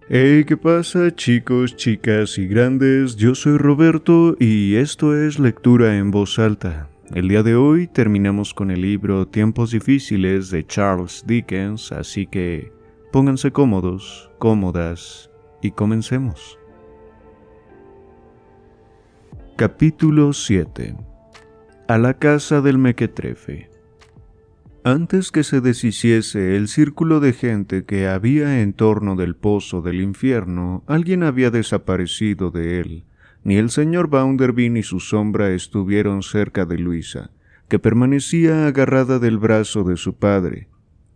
Hey, ¿qué pasa, chicos, chicas y grandes? Yo soy Roberto y esto es Lectura en Voz Alta. El día de hoy terminamos con el libro Tiempos Difíciles de Charles Dickens, así que pónganse cómodos, cómodas y comencemos. Capítulo 7. A la casa del mequetrefe. Antes que se deshiciese el círculo de gente que había en torno del pozo del infierno, alguien había desaparecido de él. Ni el señor Bounderby ni su sombra estuvieron cerca de Luisa, que permanecía agarrada del brazo de su padre,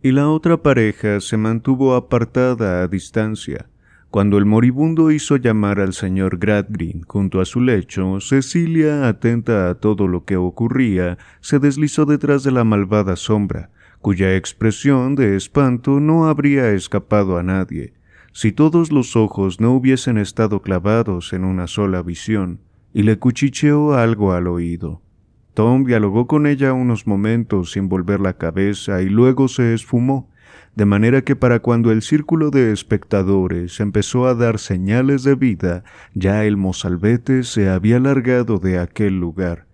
y la otra pareja se mantuvo apartada a distancia. Cuando el moribundo hizo llamar al señor Gradgrind junto a su lecho, Cecilia, atenta a todo lo que ocurría, se deslizó detrás de la malvada sombra, cuya expresión de espanto no habría escapado a nadie, si todos los ojos no hubiesen estado clavados en una sola visión, y le cuchicheó algo al oído. Tom dialogó con ella unos momentos sin volver la cabeza y luego se esfumó, de manera que para cuando el círculo de espectadores empezó a dar señales de vida, ya el mozalbete se había largado de aquel lugar.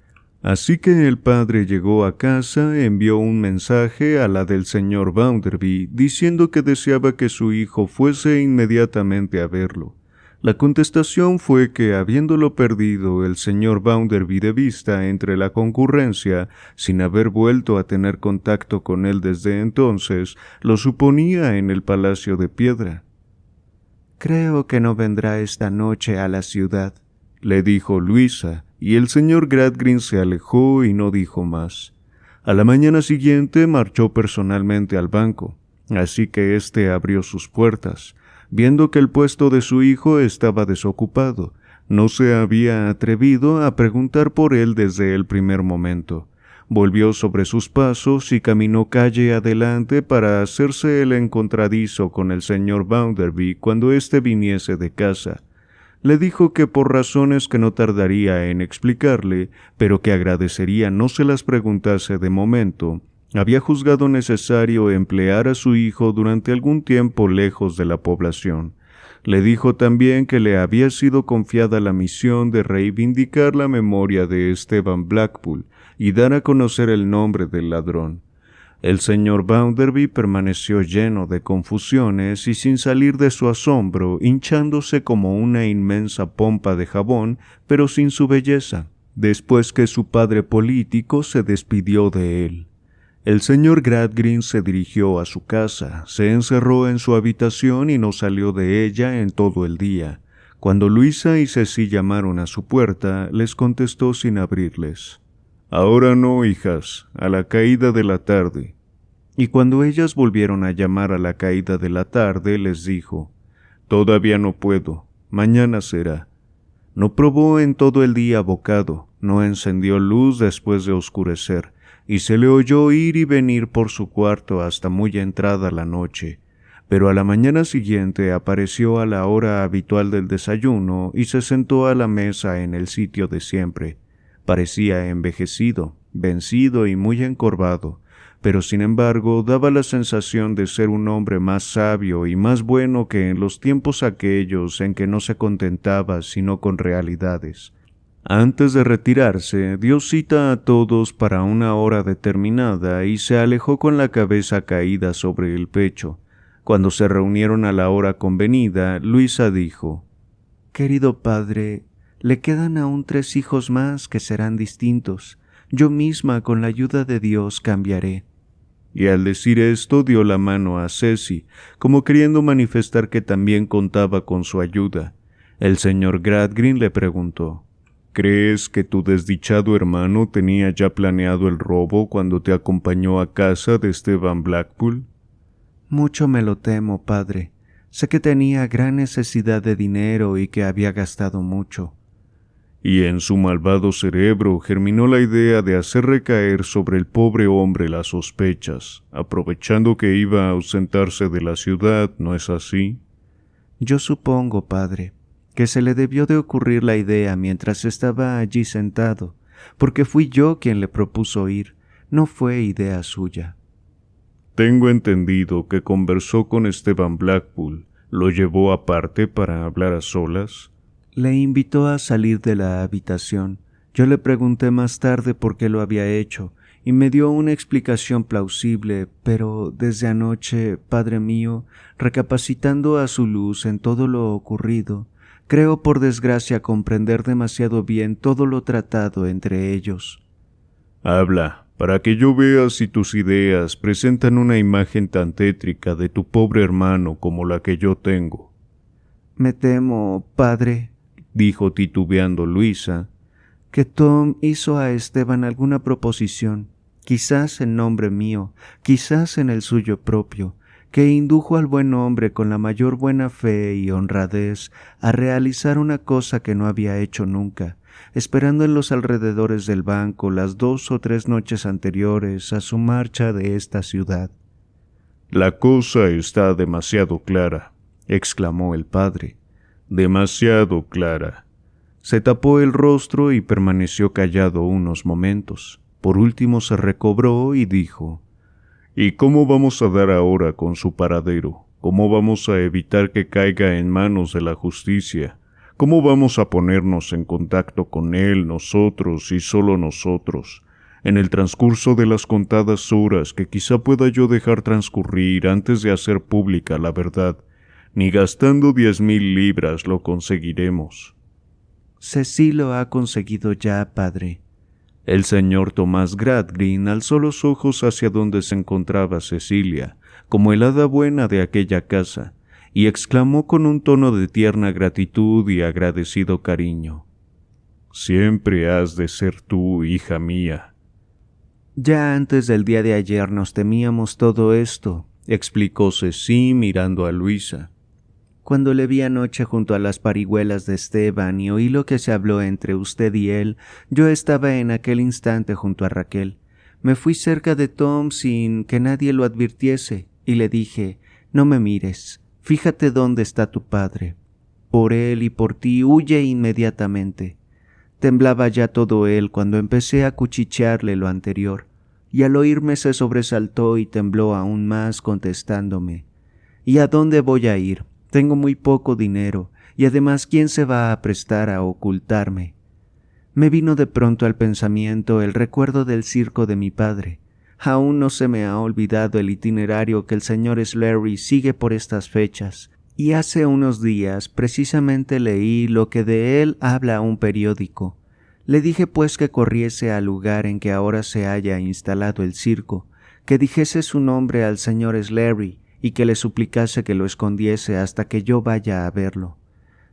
Así que el padre llegó a casa, envió un mensaje a la del señor Bounderby, diciendo que deseaba que su hijo fuese inmediatamente a verlo. La contestación fue que, habiéndolo perdido el señor Bounderby de vista entre la concurrencia, sin haber vuelto a tener contacto con él desde entonces, lo suponía en el Palacio de Piedra. «Creo que no vendrá esta noche a la ciudad», le dijo Luisa, y el señor Gradgrind se alejó y no dijo más. A la mañana siguiente marchó personalmente al banco, así que éste abrió sus puertas. Viendo que el puesto de su hijo estaba desocupado, no se había atrevido a preguntar por él desde el primer momento. Volvió sobre sus pasos y caminó calle adelante para hacerse el encontradizo con el señor Bounderby cuando éste viniese de casa. Le dijo que por razones que no tardaría en explicarle, pero que agradecería no se las preguntase de momento, había juzgado necesario emplear a su hijo durante algún tiempo lejos de la población. Le dijo también que le había sido confiada la misión de reivindicar la memoria de Esteban Blackpool y dar a conocer el nombre del ladrón. El señor Bounderby permaneció lleno de confusiones y sin salir de su asombro, hinchándose como una inmensa pompa de jabón, pero sin su belleza, después que su padre político se despidió de él. El señor Gradgrind se dirigió a su casa, se encerró en su habitación y no salió de ella en todo el día. Cuando Luisa y Ceci llamaron a su puerta, les contestó sin abrirles. «Ahora no, hijas, a la caída de la tarde». Y cuando ellas volvieron a llamar a la caída de la tarde, les dijo, «Todavía no puedo, mañana será». No probó en todo el día bocado, no encendió luz después de oscurecer, y se le oyó ir y venir por su cuarto hasta muy entrada la noche. Pero a la mañana siguiente apareció a la hora habitual del desayuno y se sentó a la mesa en el sitio de siempre. Parecía envejecido, vencido y muy encorvado, pero sin embargo daba la sensación de ser un hombre más sabio y más bueno que en los tiempos aquellos en que no se contentaba sino con realidades. Antes de retirarse, dio cita a todos para una hora determinada y se alejó con la cabeza caída sobre el pecho. Cuando se reunieron a la hora convenida, Luisa dijo, «Querido padre, le quedan aún 3 hijos más que serán distintos. Yo misma, con la ayuda de Dios, cambiaré». Y al decir esto dio la mano a Ceci, como queriendo manifestar que también contaba con su ayuda. El señor Gradgrind le preguntó, «¿Crees que tu desdichado hermano tenía ya planeado el robo cuando te acompañó a casa de Esteban Blackpool?» «Mucho me lo temo, padre. Sé que tenía gran necesidad de dinero y que había gastado mucho». Y en su malvado cerebro germinó la idea de hacer recaer sobre el pobre hombre las sospechas, aprovechando que iba a ausentarse de la ciudad, ¿no es así? «Yo supongo, padre, que se le debió de ocurrir la idea mientras estaba allí sentado, porque fui yo quien le propuso ir, no fue idea suya». «Tengo entendido que conversó con Esteban Blackpool, ¿Lo llevó aparte para hablar a solas? Le invitó a salir de la habitación. Yo le pregunté más tarde por qué lo había hecho, y me dio una explicación plausible, pero desde anoche, Padre mío, recapacitando a su luz en todo lo ocurrido, creo por desgracia comprender demasiado bien todo lo tratado entre ellos. Habla, para que yo vea si tus ideas presentan una imagen tan tétrica de tu pobre hermano como la que yo tengo. Me temo, padre, dijo titubeando Luisa, que Tom hizo a Esteban alguna proposición, quizás en nombre mío, quizás en el suyo propio, que indujo al buen hombre con la mayor buena fe y honradez a realizar una cosa que no había hecho nunca, esperando en los alrededores del banco las 2 o 3 noches anteriores a su marcha de esta ciudad. La cosa está demasiado clara, exclamó el padre, demasiado clara. Se tapó el rostro y permaneció callado unos momentos. Por último se recobró y dijo: ¿Y cómo vamos a dar ahora con su paradero? ¿Cómo vamos a evitar que caiga en manos de la justicia? ¿Cómo vamos a ponernos en contacto con él, nosotros y solo nosotros, en el transcurso de las contadas horas que quizá pueda yo dejar transcurrir antes de hacer pública la verdad? Ni gastando 10,000 libras lo conseguiremos. Ceci lo ha conseguido ya, padre. El señor Tomás Gradgrin alzó los ojos hacia donde se encontraba Cecilia, como el hada buena de aquella casa, y exclamó con un tono de tierna gratitud y agradecido cariño: «Siempre has de ser tú, hija mía». «Ya antes del día de ayer nos temíamos todo esto», explicó Ceci mirando a Luisa. «Cuando le vi anoche junto a las parihuelas de Esteban y oí lo que se habló entre usted y él, yo estaba en aquel instante junto a Raquel. Me fui cerca de Tom sin que nadie lo advirtiese y le dije: no me mires, fíjate dónde está tu padre. Por él y por ti huye inmediatamente». Temblaba ya todo él cuando empecé a cuchichearle lo anterior, y al oírme se sobresaltó y tembló aún más contestándome: «¿Y a dónde voy a ir? Tengo muy poco dinero, y además ¿quién se va a prestar a ocultarme?». Me vino de pronto al pensamiento el recuerdo del circo de mi padre. Aún no se me ha olvidado el itinerario que el señor Sleary sigue por estas fechas, y hace unos días precisamente leí lo que de él habla un periódico. Le dije pues que corriese al lugar en que ahora se haya instalado el circo, que dijese su nombre al señor Sleary y que le suplicase que lo escondiese hasta que yo vaya a verlo.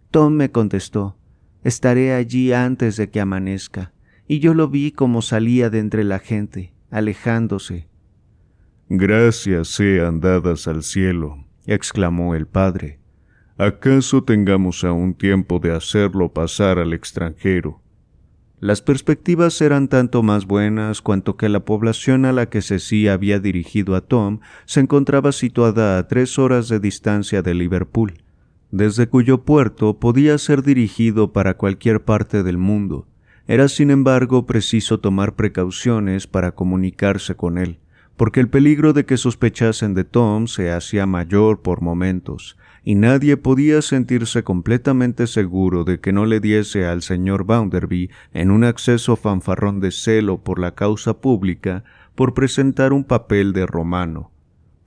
Tom me contestó: «Estaré allí antes de que amanezca», y yo lo vi como salía de entre la gente, alejándose. «Gracias sean dadas al cielo», exclamó el padre. «¿Acaso tengamos aún tiempo de hacerlo pasar al extranjero?» Las perspectivas eran tanto más buenas cuanto que la población a la que Ceci había dirigido a Tom se encontraba situada a 3 horas de distancia de Liverpool, desde cuyo puerto podía ser dirigido para cualquier parte del mundo. Era sin embargo preciso tomar precauciones para comunicarse con él, porque el peligro de que sospechasen de Tom se hacía mayor por momentos, y nadie podía sentirse completamente seguro de que no le diese al señor Bounderby en un acceso fanfarrón de celo por la causa pública por presentar un papel de romano.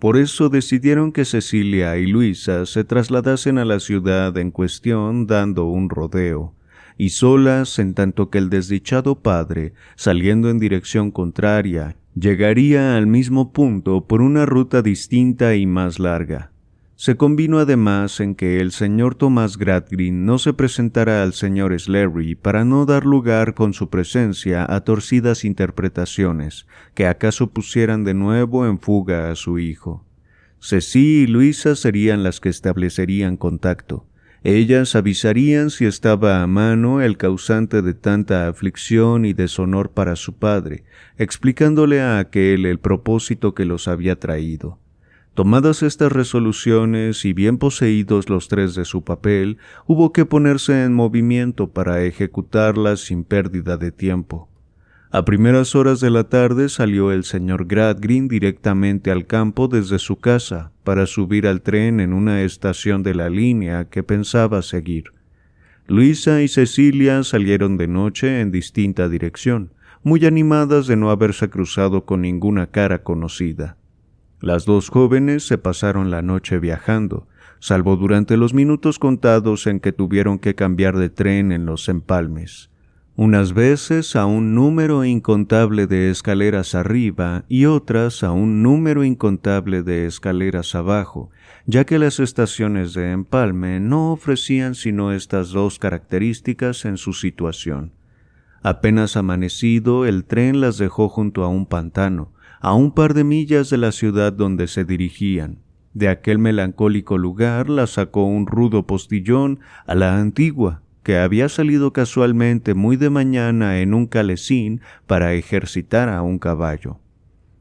Por eso decidieron que Cecilia y Luisa se trasladasen a la ciudad en cuestión dando un rodeo, y solas, en tanto que el desdichado padre, saliendo en dirección contraria, llegaría al mismo punto por una ruta distinta y más larga. Se convino además en que el señor Tomás Gradgrin no se presentara al señor Sleary para no dar lugar con su presencia a torcidas interpretaciones que acaso pusieran de nuevo en fuga a su hijo. Ceci y Luisa serían las que establecerían contacto. Ellas avisarían si estaba a mano el causante de tanta aflicción y deshonor para su padre, explicándole a aquel el propósito que los había traído. Tomadas estas resoluciones y bien poseídos los tres de su papel, hubo que ponerse en movimiento para ejecutarlas sin pérdida de tiempo. A primeras horas de la tarde salió el señor Gradgrin directamente al campo desde su casa para subir al tren en una estación de la línea que pensaba seguir. Luisa y Cecilia salieron de noche en distinta dirección, muy animadas de no haberse cruzado con ninguna cara conocida. Las dos jóvenes se pasaron la noche viajando, salvo durante los minutos contados en que tuvieron que cambiar de tren en los empalmes. Unas veces a un número incontable de escaleras arriba y otras a un número incontable de escaleras abajo, ya que las estaciones de empalme no ofrecían sino estas dos características en su situación. Apenas amanecido, el tren las dejó junto a un pantano, a un par de millas de la ciudad donde se dirigían. De aquel melancólico lugar las sacó un rudo postillón a la antigua, que había salido casualmente muy de mañana en un calesín para ejercitar a un caballo.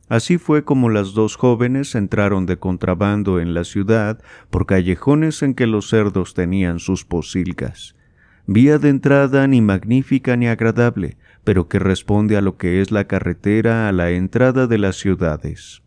Así fue como las dos jóvenes entraron de contrabando en la ciudad por callejones en que los cerdos tenían sus pocilgas. Vía de entrada ni magnífica ni agradable, pero que responde a lo que es la carretera a la entrada de las ciudades.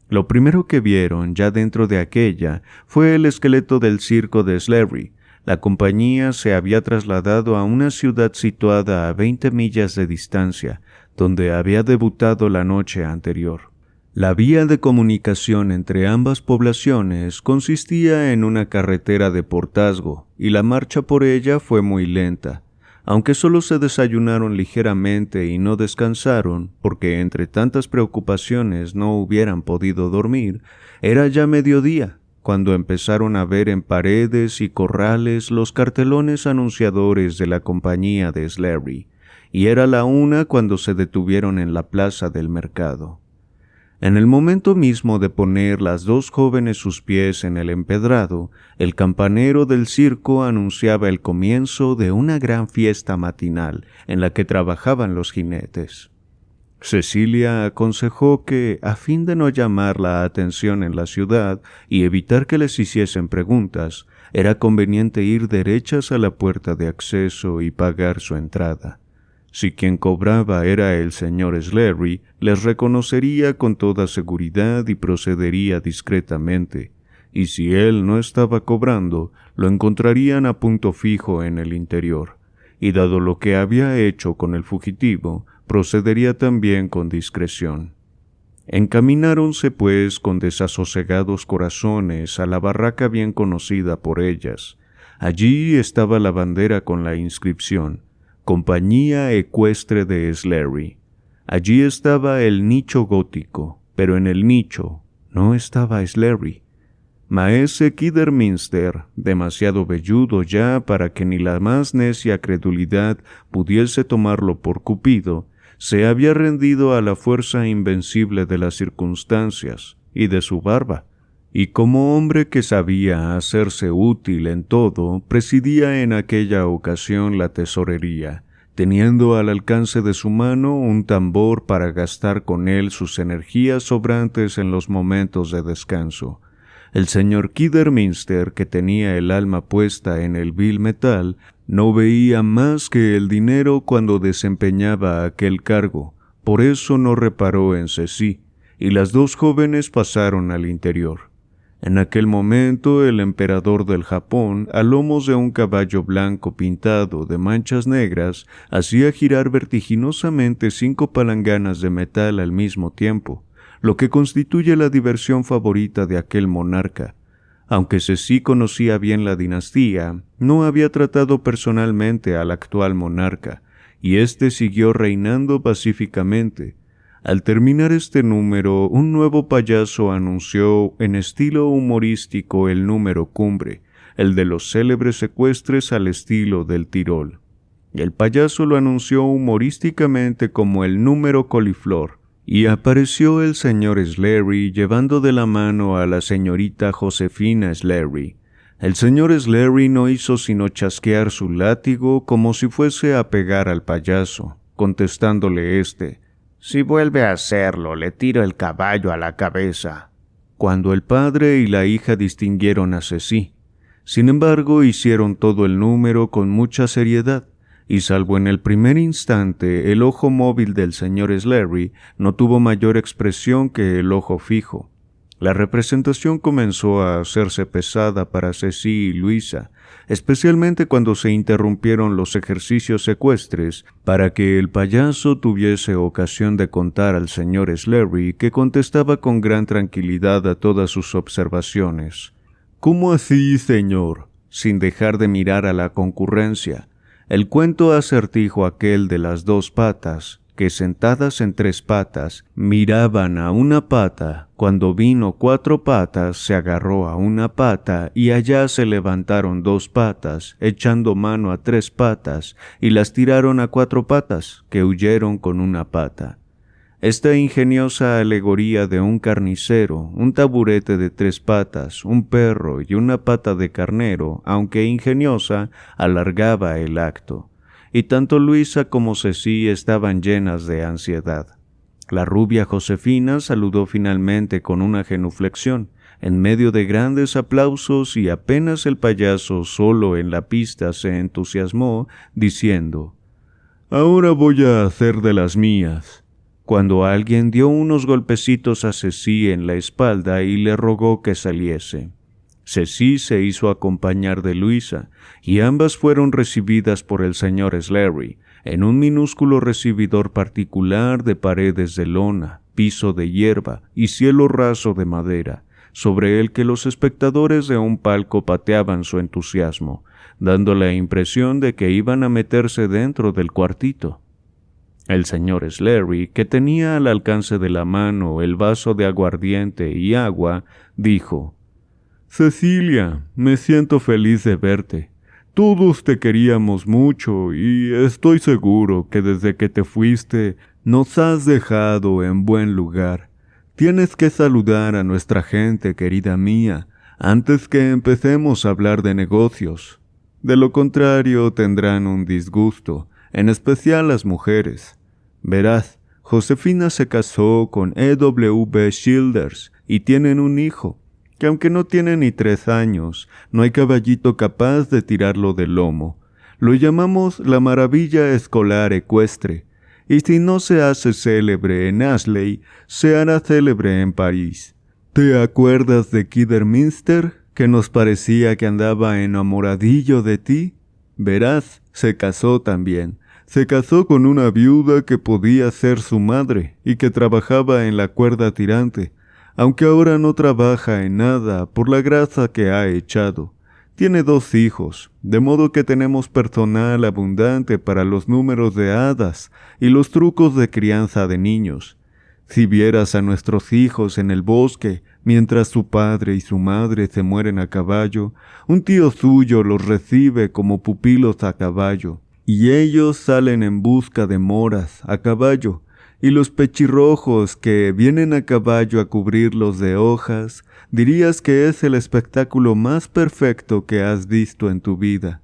Lo primero que vieron ya dentro de aquella fue el esqueleto del circo de Slary. La compañía se había trasladado a una ciudad situada a 20 millas de distancia, donde había debutado la noche anterior. La vía de comunicación entre ambas poblaciones consistía en una carretera de portazgo, y la marcha por ella fue muy lenta. Aunque solo se desayunaron ligeramente y no descansaron, porque entre tantas preocupaciones no hubieran podido dormir, era ya mediodía, cuando empezaron a ver en paredes y corrales los cartelones anunciadores de la compañía de Slary, y era la 1 cuando se detuvieron en la plaza del mercado. En el momento mismo de poner las dos jóvenes sus pies en el empedrado, el campanero del circo anunciaba el comienzo de una gran fiesta matinal en la que trabajaban los jinetes. Cecilia aconsejó que, a fin de no llamar la atención en la ciudad y evitar que les hiciesen preguntas, era conveniente ir derechas a la puerta de acceso y pagar su entrada. Si quien cobraba era el señor Slary, les reconocería con toda seguridad y procedería discretamente, y si él no estaba cobrando, lo encontrarían a punto fijo en el interior, y dado lo que había hecho con el fugitivo, procedería también con discreción. Encamináronse pues con desasosegados corazones a la barraca bien conocida por ellas. Allí estaba la bandera con la inscripción Compañía Ecuestre de Slary. Allí estaba el nicho gótico, pero en el nicho no estaba Slary. Maese Kidderminster, demasiado velludo ya para que ni la más necia credulidad pudiese tomarlo por Cupido, se había rendido a la fuerza invencible de las circunstancias y de su barba, y como hombre que sabía hacerse útil en todo, presidía en aquella ocasión la tesorería, teniendo al alcance de su mano un tambor para gastar con él sus energías sobrantes en los momentos de descanso. El señor Kidderminster, que tenía el alma puesta en el vil metal, no veía más que el dinero cuando desempeñaba aquel cargo, por eso no reparó en Ceci, y las dos jóvenes pasaron al interior. En aquel momento el emperador del Japón, a lomos de un caballo blanco pintado de manchas negras, hacía girar vertiginosamente 5 palanganas de metal al mismo tiempo, lo que constituye la diversión favorita de aquel monarca. Aunque Ceci conocía bien la dinastía, no había tratado personalmente al actual monarca, y éste siguió reinando pacíficamente. Al terminar este número, un nuevo payaso anunció en estilo humorístico el número cumbre, el de los célebres secuestres al estilo del Tirol. El payaso lo anunció humorísticamente como el número coliflor, y apareció el señor Slary llevando de la mano a la señorita Josefina Slary. El señor Slary no hizo sino chasquear su látigo como si fuese a pegar al payaso, contestándole «Si vuelve a hacerlo, le tiro el caballo a la cabeza», cuando el padre y la hija distinguieron a Ceci. Sin embargo, hicieron todo el número con mucha seriedad, y salvo en el primer instante, el ojo móvil del señor Sleary no tuvo mayor expresión que el ojo fijo. La representación comenzó a hacerse pesada para Ceci y Luisa, especialmente cuando se interrumpieron los ejercicios ecuestres para que el payaso tuviese ocasión de contar al señor Sleary, que contestaba con gran tranquilidad a todas sus observaciones. «¿Cómo así, señor?», sin dejar de mirar a la concurrencia. El cuento acertijo aquel de las 2 patas, que sentadas en 3 patas, miraban a una pata, cuando vino 4 patas se agarró a una pata y allá se levantaron 2 patas, echando mano a 3 patas, y las tiraron a 4 patas, que huyeron con una pata. Esta ingeniosa alegoría de un carnicero, un taburete de 3 patas, un perro y una pata de carnero, aunque ingeniosa, alargaba el acto. Y tanto Luisa como Ceci estaban llenas de ansiedad. La rubia Josefina saludó finalmente con una genuflexión, en medio de grandes aplausos, y apenas el payaso solo en la pista se entusiasmó, diciendo: «Ahora voy a hacer de las mías», cuando alguien dio unos golpecitos a Ceci en la espalda y le rogó que saliese. Ceci se hizo acompañar de Luisa, y ambas fueron recibidas por el señor Sleary, en un minúsculo recibidor particular de paredes de lona, piso de hierba y cielo raso de madera, sobre el que los espectadores de un palco pateaban su entusiasmo, dando la impresión de que iban a meterse dentro del cuartito. El señor Sleary, que tenía al alcance de la mano el vaso de aguardiente y agua, dijo: «Cecilia, me siento feliz de verte. Todos te queríamos mucho y estoy seguro que desde que te fuiste nos has dejado en buen lugar. Tienes que saludar a nuestra gente, querida mía, antes que empecemos a hablar de negocios. De lo contrario tendrán un disgusto, en especial las mujeres. Verás, Josefina se casó con E.W. Childers y tienen un hijo, que aunque no tiene ni 3 años, no hay caballito capaz de tirarlo del lomo. Lo llamamos la maravilla escolar ecuestre, y si no se hace célebre en Ashley, se hará célebre en París. ¿Te acuerdas de Kidderminster, que nos parecía que andaba enamoradillo de ti? Verás, se casó también. Se casó con una viuda que podía ser su madre y que trabajaba en la cuerda tirante, aunque ahora no trabaja en nada por la grasa que ha echado. Tiene 2 hijos, de modo que tenemos personal abundante para los números de hadas y los trucos de crianza de niños. Si vieras a nuestros hijos en el bosque, mientras su padre y su madre se mueren a caballo, un tío suyo los recibe como pupilos a caballo, y ellos salen en busca de moras a caballo, y los pechirrojos que vienen a caballo a cubrirlos de hojas, dirías que es el espectáculo más perfecto que has visto en tu vida.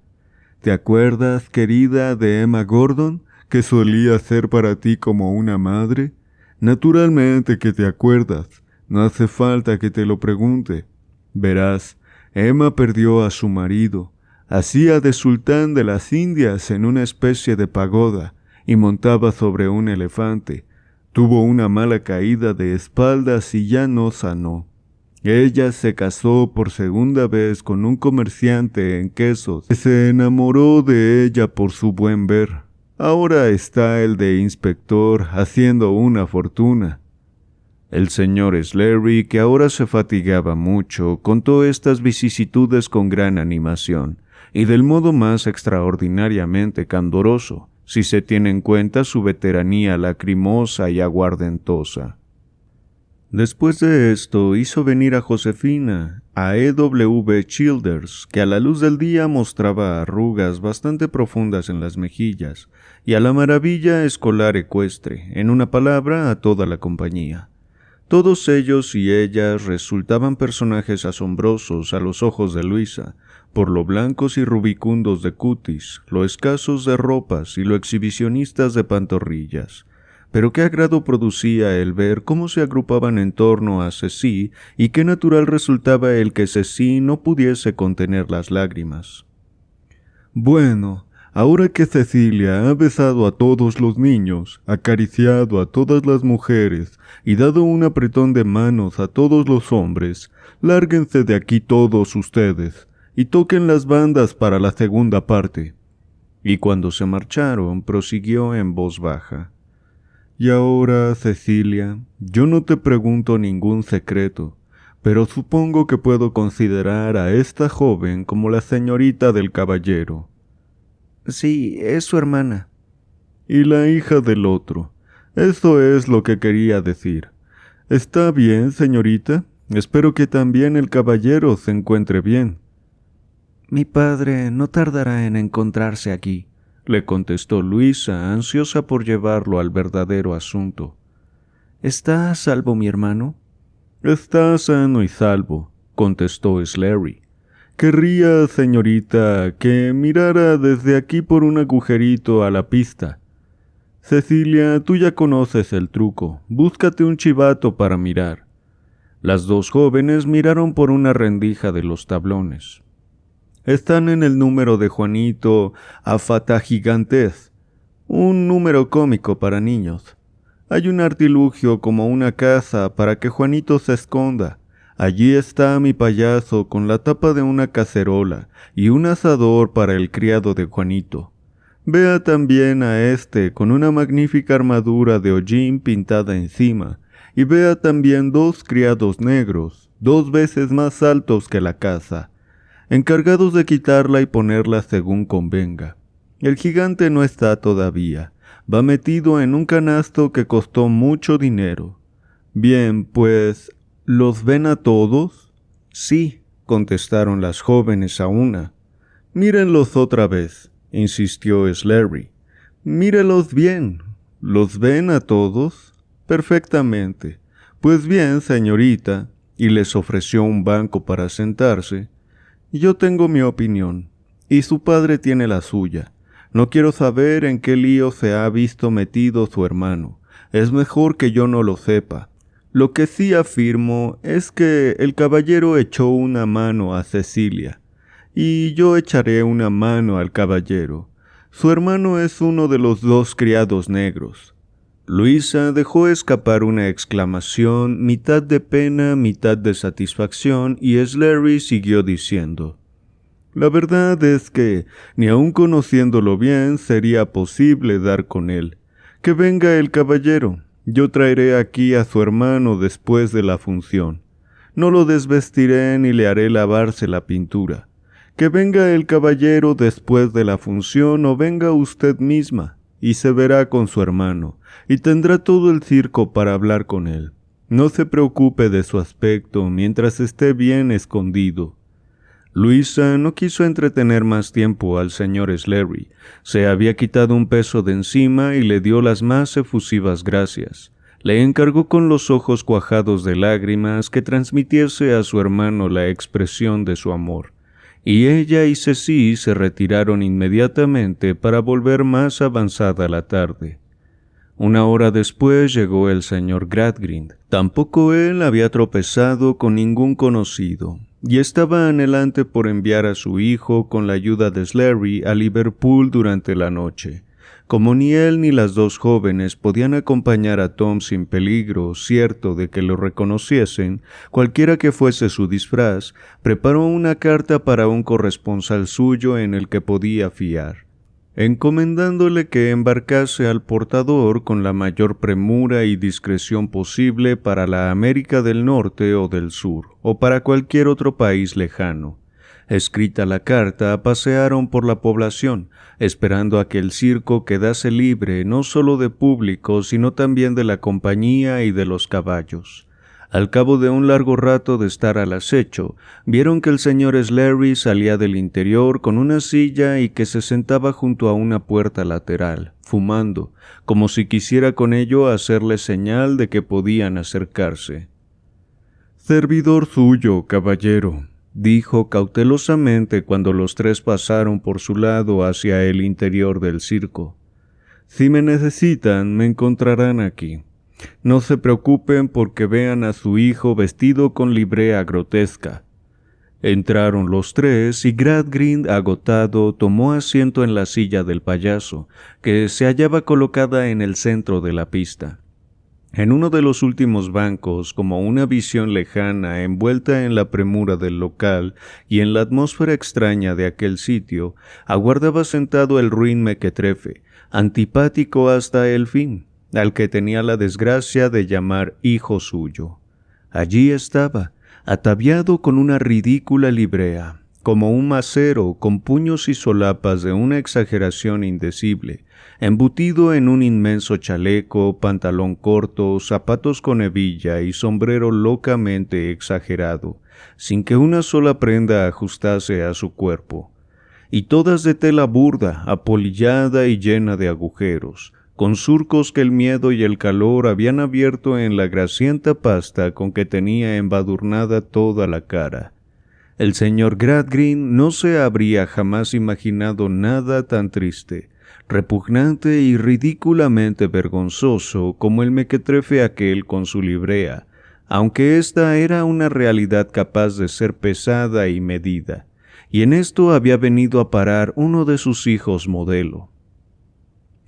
¿Te acuerdas, querida, de Emma Gordon, que solía ser para ti como una madre? Naturalmente que te acuerdas, no hace falta que te lo pregunte. Verás, Emma perdió a su marido, hacía de sultán de las Indias en una especie de pagoda, y montaba sobre un elefante. Tuvo una mala caída de espaldas y ya no sanó. Ella se casó por 2ª vez con un comerciante en quesos, que se enamoró de ella por su buen ver. Ahora está el de inspector haciendo una fortuna». El señor Sleary, que ahora se fatigaba mucho, contó estas vicisitudes con gran animación, y del modo más extraordinariamente candoroso, si se tiene en cuenta su veteranía lacrimosa y aguardentosa. Después de esto hizo venir a Josefina, a E.W. Childers, que a la luz del día mostraba arrugas bastante profundas en las mejillas, y a la maravilla escolar ecuestre, en una palabra, a toda la compañía. Todos ellos y ellas resultaban personajes asombrosos a los ojos de Luisa, por lo blancos y rubicundos de cutis, lo escasos de ropas y lo exhibicionistas de pantorrillas. Pero qué agrado producía el ver cómo se agrupaban en torno a Ceci y qué natural resultaba el que Ceci no pudiese contener las lágrimas. «Bueno, Ahora que Cecilia ha besado a todos los niños, acariciado a todas las mujeres y dado un apretón de manos a todos los hombres, lárguense de aquí todos ustedes y toquen las bandas para la segunda parte. Y cuando se marcharon, prosiguió en voz baja. Y ahora, Cecilia, yo no te pregunto ningún secreto, pero supongo que puedo considerar a esta joven como la señorita del caballero. Sí, es su hermana. Y la hija del otro. Eso es lo que quería decir. ¿Está bien, señorita? Espero que también el caballero se encuentre bien. Mi padre no tardará en encontrarse aquí, le contestó Luisa, ansiosa por llevarlo al verdadero asunto. ¿Está a salvo mi hermano? Está sano y salvo, contestó Slary. Querría, señorita, que mirara desde aquí por un agujerito a la pista. Cecilia, tú ya conoces el truco. Búscate un chivato para mirar. Las dos jóvenes miraron por una rendija de los tablones. Están en el número de Juanito Afatagigantez, un número cómico para niños. Hay un artilugio como una casa para que Juanito se esconda. Allí está mi payaso con la tapa de una cacerola y un asador para el criado de Juanito. Vea también a este con una magnífica armadura de hollín pintada encima, y vea también 2 criados negros, 2 veces más altos que la casa, encargados de quitarla y ponerla según convenga. El gigante no está todavía, va metido en un canasto que costó mucho dinero. Bien, pues, ¿los ven a todos? Sí, contestaron las jóvenes a una. Mírenlos otra vez, insistió Slary. Mírelos bien. ¿Los ven a todos? Perfectamente. Pues bien, señorita, y les ofreció un banco para sentarse. Yo tengo mi opinión, y su padre tiene la suya. No quiero saber en qué lío se ha visto metido su hermano. Es mejor que yo no lo sepa. Lo que sí afirmo es que el caballero echó una mano a Cecilia, y yo echaré una mano al caballero. Su hermano es uno de los 2 criados negros. Luisa dejó escapar una exclamación, mitad de pena, mitad de satisfacción, y Slary siguió diciendo: La verdad es que, ni aun conociéndolo bien, sería posible dar con él. Que venga el caballero. Yo traeré aquí a su hermano después de la función. No lo desvestiré ni le haré lavarse la pintura. Que venga el caballero después de la función o venga usted misma, y se verá con su hermano, y tendrá todo el circo para hablar con él. No se preocupe de su aspecto mientras esté bien escondido. Luisa no quiso entretener más tiempo al señor Slary. Se había quitado un peso de encima y le dio las más efusivas gracias. Le encargó con los ojos cuajados de lágrimas que transmitiese a su hermano la expresión de su amor. Y ella y Ceci se retiraron inmediatamente para volver más avanzada la tarde. Una hora después llegó el señor Gradgrind. Tampoco él había tropezado con ningún conocido, y estaba anhelante por enviar a su hijo con la ayuda de Slary a Liverpool durante la noche. Como ni él ni las 2 jóvenes podían acompañar a Tom sin peligro cierto de que lo reconociesen, cualquiera que fuese su disfraz, preparó una carta para un corresponsal suyo en el que podía fiar, encomendándole que embarcase al portador con la mayor premura y discreción posible para la América del Norte o del Sur, o para cualquier otro país lejano. Escrita la carta, pasearon por la población, esperando a que el circo quedase libre no solo de público, sino también de la compañía y de los caballos. Al cabo de un largo rato de estar al acecho, vieron que el señor Slary salía del interior con una silla y que se sentaba junto a una puerta lateral, fumando, como si quisiera con ello hacerle señal de que podían acercarse. «Servidor suyo, caballero», dijo cautelosamente cuando los 3 pasaron por su lado hacia el interior del circo. «Si me necesitan, me encontrarán aquí. No se preocupen porque vean a su hijo vestido con librea grotesca». Entraron los tres y Gradgrind, agotado, tomó asiento en la silla del payaso, que se hallaba colocada en el centro de la pista. En uno de los últimos bancos, como una visión lejana envuelta en la premura del local y en la atmósfera extraña de aquel sitio, aguardaba sentado el ruin mequetrefe, antipático hasta el fin, al que tenía la desgracia de llamar hijo suyo. Allí estaba, ataviado con una ridícula librea, como un macero con puños y solapas de una exageración indecible, embutido en un inmenso chaleco, pantalón corto, zapatos con hebilla y sombrero locamente exagerado, sin que una sola prenda ajustase a su cuerpo, y todas de tela burda, apolillada y llena de agujeros, con surcos que el miedo y el calor habían abierto en la grasienta pasta con que tenía embadurnada toda la cara. El señor Gradgrind no se habría jamás imaginado nada tan triste, repugnante y ridículamente vergonzoso como el mequetrefe aquel con su librea, aunque ésta era una realidad capaz de ser pesada y medida, y en esto había venido a parar uno de sus hijos modelo.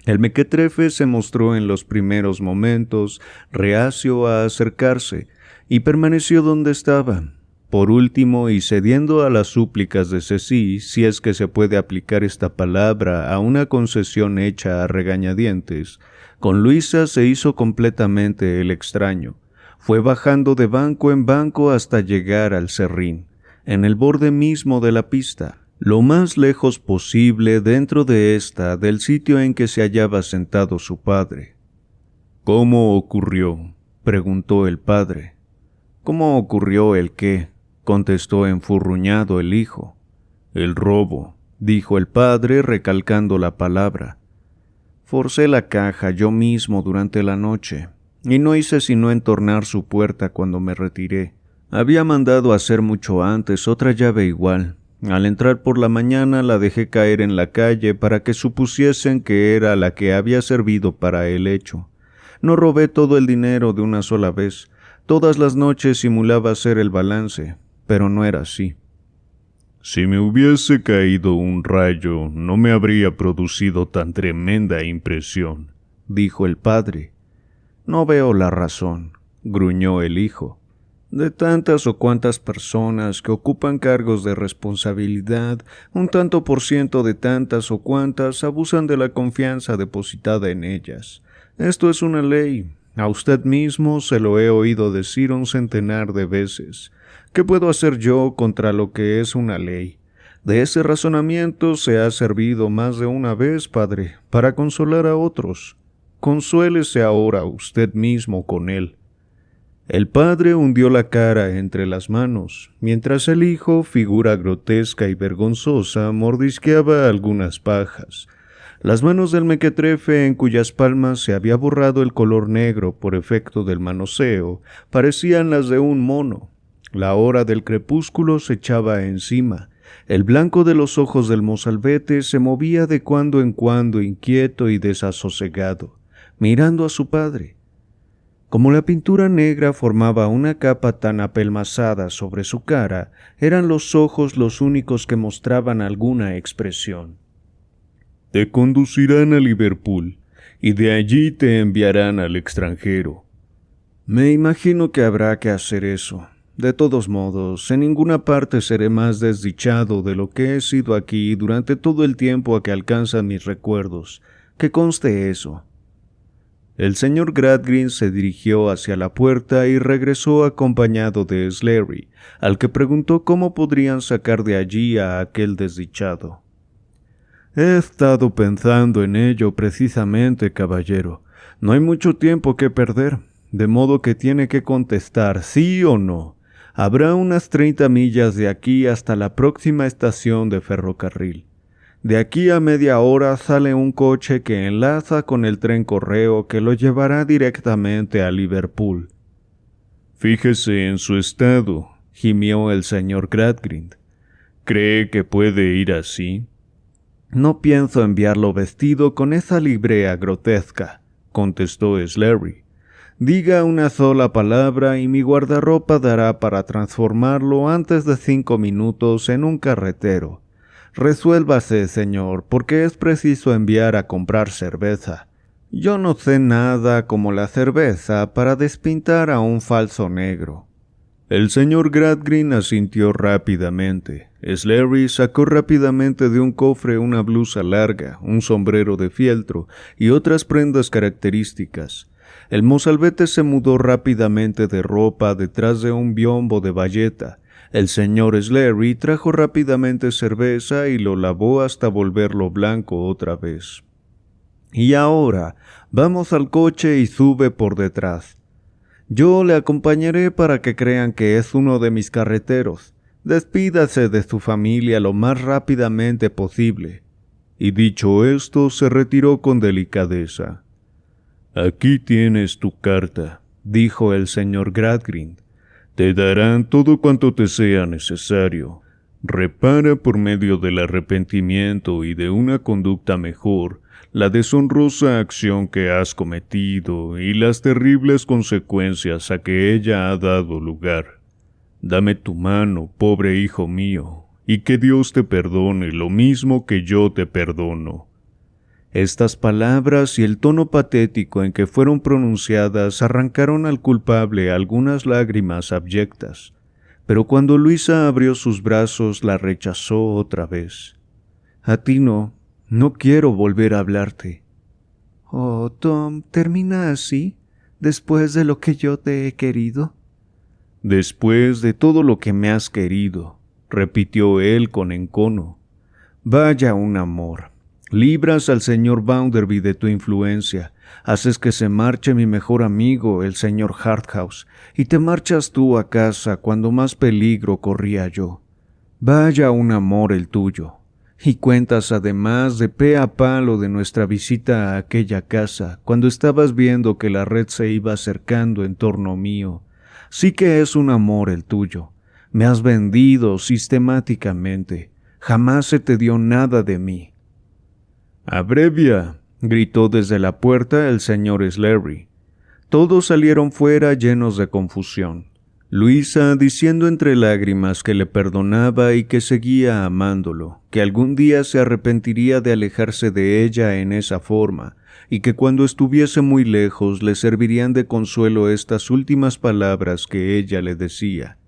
El mequetrefe se mostró en los primeros momentos reacio a acercarse y permaneció donde estaba. Por último, y cediendo a las súplicas de Ceci, si es que se puede aplicar esta palabra a una concesión hecha a regañadientes, con Luisa se hizo completamente el extraño. Fue bajando de banco en banco hasta llegar al serrín, en el borde mismo de la pista, lo más lejos posible dentro de ésta del sitio en que se hallaba sentado su padre. «¿Cómo ocurrió?», preguntó el padre. «¿Cómo ocurrió el qué?», contestó enfurruñado el hijo. «El robo», dijo el padre recalcando la palabra. «Forcé la caja yo mismo durante la noche, y no hice sino entornar su puerta cuando me retiré. Había mandado hacer mucho antes otra llave igual. Al entrar por la mañana la dejé caer en la calle para que supusiesen que era la que había servido para el hecho. No robé todo el dinero de una sola vez. Todas las noches simulaba hacer el balance, pero no era así». «Si me hubiese caído un rayo, no me habría producido tan tremenda impresión», dijo el padre. «No veo la razón», gruñó el hijo. «De tantas o cuantas personas que ocupan cargos de responsabilidad, un tanto por ciento de tantas o cuantas abusan de la confianza depositada en ellas. Esto es una ley. A usted mismo se lo he oído decir 100 de veces. ¿Qué puedo hacer yo contra lo que es una ley? De ese razonamiento se ha servido más de una vez, padre, para consolar a otros. Consuélese ahora usted mismo con él». El padre hundió la cara entre las manos, mientras el hijo, figura grotesca y vergonzosa, mordisqueaba algunas pajas. Las manos del mequetrefe, en cuyas palmas se había borrado el color negro por efecto del manoseo, parecían las de un mono. La hora del crepúsculo se echaba encima. El blanco de los ojos del mozalbete se movía de cuando en cuando inquieto y desasosegado, mirando a su padre. Como la pintura negra formaba una capa tan apelmazada sobre su cara, eran los ojos los únicos que mostraban alguna expresión. «Te conducirán a Liverpool, y de allí te enviarán al extranjero». «Me imagino que habrá que hacer eso. De todos modos, en ninguna parte seré más desdichado de lo que he sido aquí durante todo el tiempo a que alcanzan mis recuerdos. Que conste eso». El señor Gradgrind se dirigió hacia la puerta y regresó acompañado de Sleary, al que preguntó cómo podrían sacar de allí a aquel desdichado. «He estado pensando en ello precisamente, caballero. No hay mucho tiempo que perder, de modo que tiene que contestar sí o no. Habrá unas 30 millas de aquí hasta la próxima estación de ferrocarril. De aquí a media hora sale un coche que enlaza con el tren correo que lo llevará directamente a Liverpool». «Fíjese en su estado», gimió el señor Gradgrind. «¿Cree que puede ir así?» «No pienso enviarlo vestido con esa librea grotesca», contestó Sleary. Diga una sola palabra y mi guardarropa dará para transformarlo antes de 5 minutos en un carretero. Resuélvase, señor, porque es preciso enviar a comprar cerveza. Yo no sé nada como la cerveza para despintar a un falso negro». El señor Gradgrin asintió rápidamente. Sleary sacó rápidamente de un cofre una blusa larga, un sombrero de fieltro y otras prendas características. El mozalbete se mudó rápidamente de ropa detrás de un biombo de bayeta. El señor Sleary trajo rápidamente cerveza y lo lavó hasta volverlo blanco otra vez. «Y ahora, vamos al coche y sube por detrás. Yo le acompañaré para que crean que es uno de mis carreteros. Despídase de su familia lo más rápidamente posible». Y dicho esto, se retiró con delicadeza. «Aquí tienes tu carta», dijo el señor Gradgrind. «Te darán todo cuanto te sea necesario. Repara por medio del arrepentimiento y de una conducta mejor la deshonrosa acción que has cometido y las terribles consecuencias a que ella ha dado lugar. Dame tu mano, pobre hijo mío, y que Dios te perdone lo mismo que yo te perdono». Estas palabras y el tono patético en que fueron pronunciadas arrancaron al culpable algunas lágrimas abyectas, pero cuando Luisa abrió sus brazos la rechazó otra vez. «A ti no quiero volver a hablarte». «Oh, Tom, ¿termina así, después de lo que yo te he querido?» «Después de todo lo que me has querido», repitió él con encono. «Vaya un amor. Libras al señor Bounderby de tu influencia, haces que se marche mi mejor amigo, el señor Harthouse, y te marchas tú a casa cuando más peligro corría yo. Vaya un amor el tuyo. Y cuentas además de pe a palo de nuestra visita a aquella casa, cuando estabas viendo que la red se iba acercando en torno mío. Sí que es un amor el tuyo. Me has vendido sistemáticamente. Jamás se te dio nada de mí». «Abrevia», gritó desde la puerta el señor Sleary. Todos salieron fuera llenos de confusión. Luisa diciendo entre lágrimas que le perdonaba y que seguía amándolo, que algún día se arrepentiría de alejarse de ella en esa forma, y que cuando estuviese muy lejos le servirían de consuelo estas últimas palabras que ella le decía.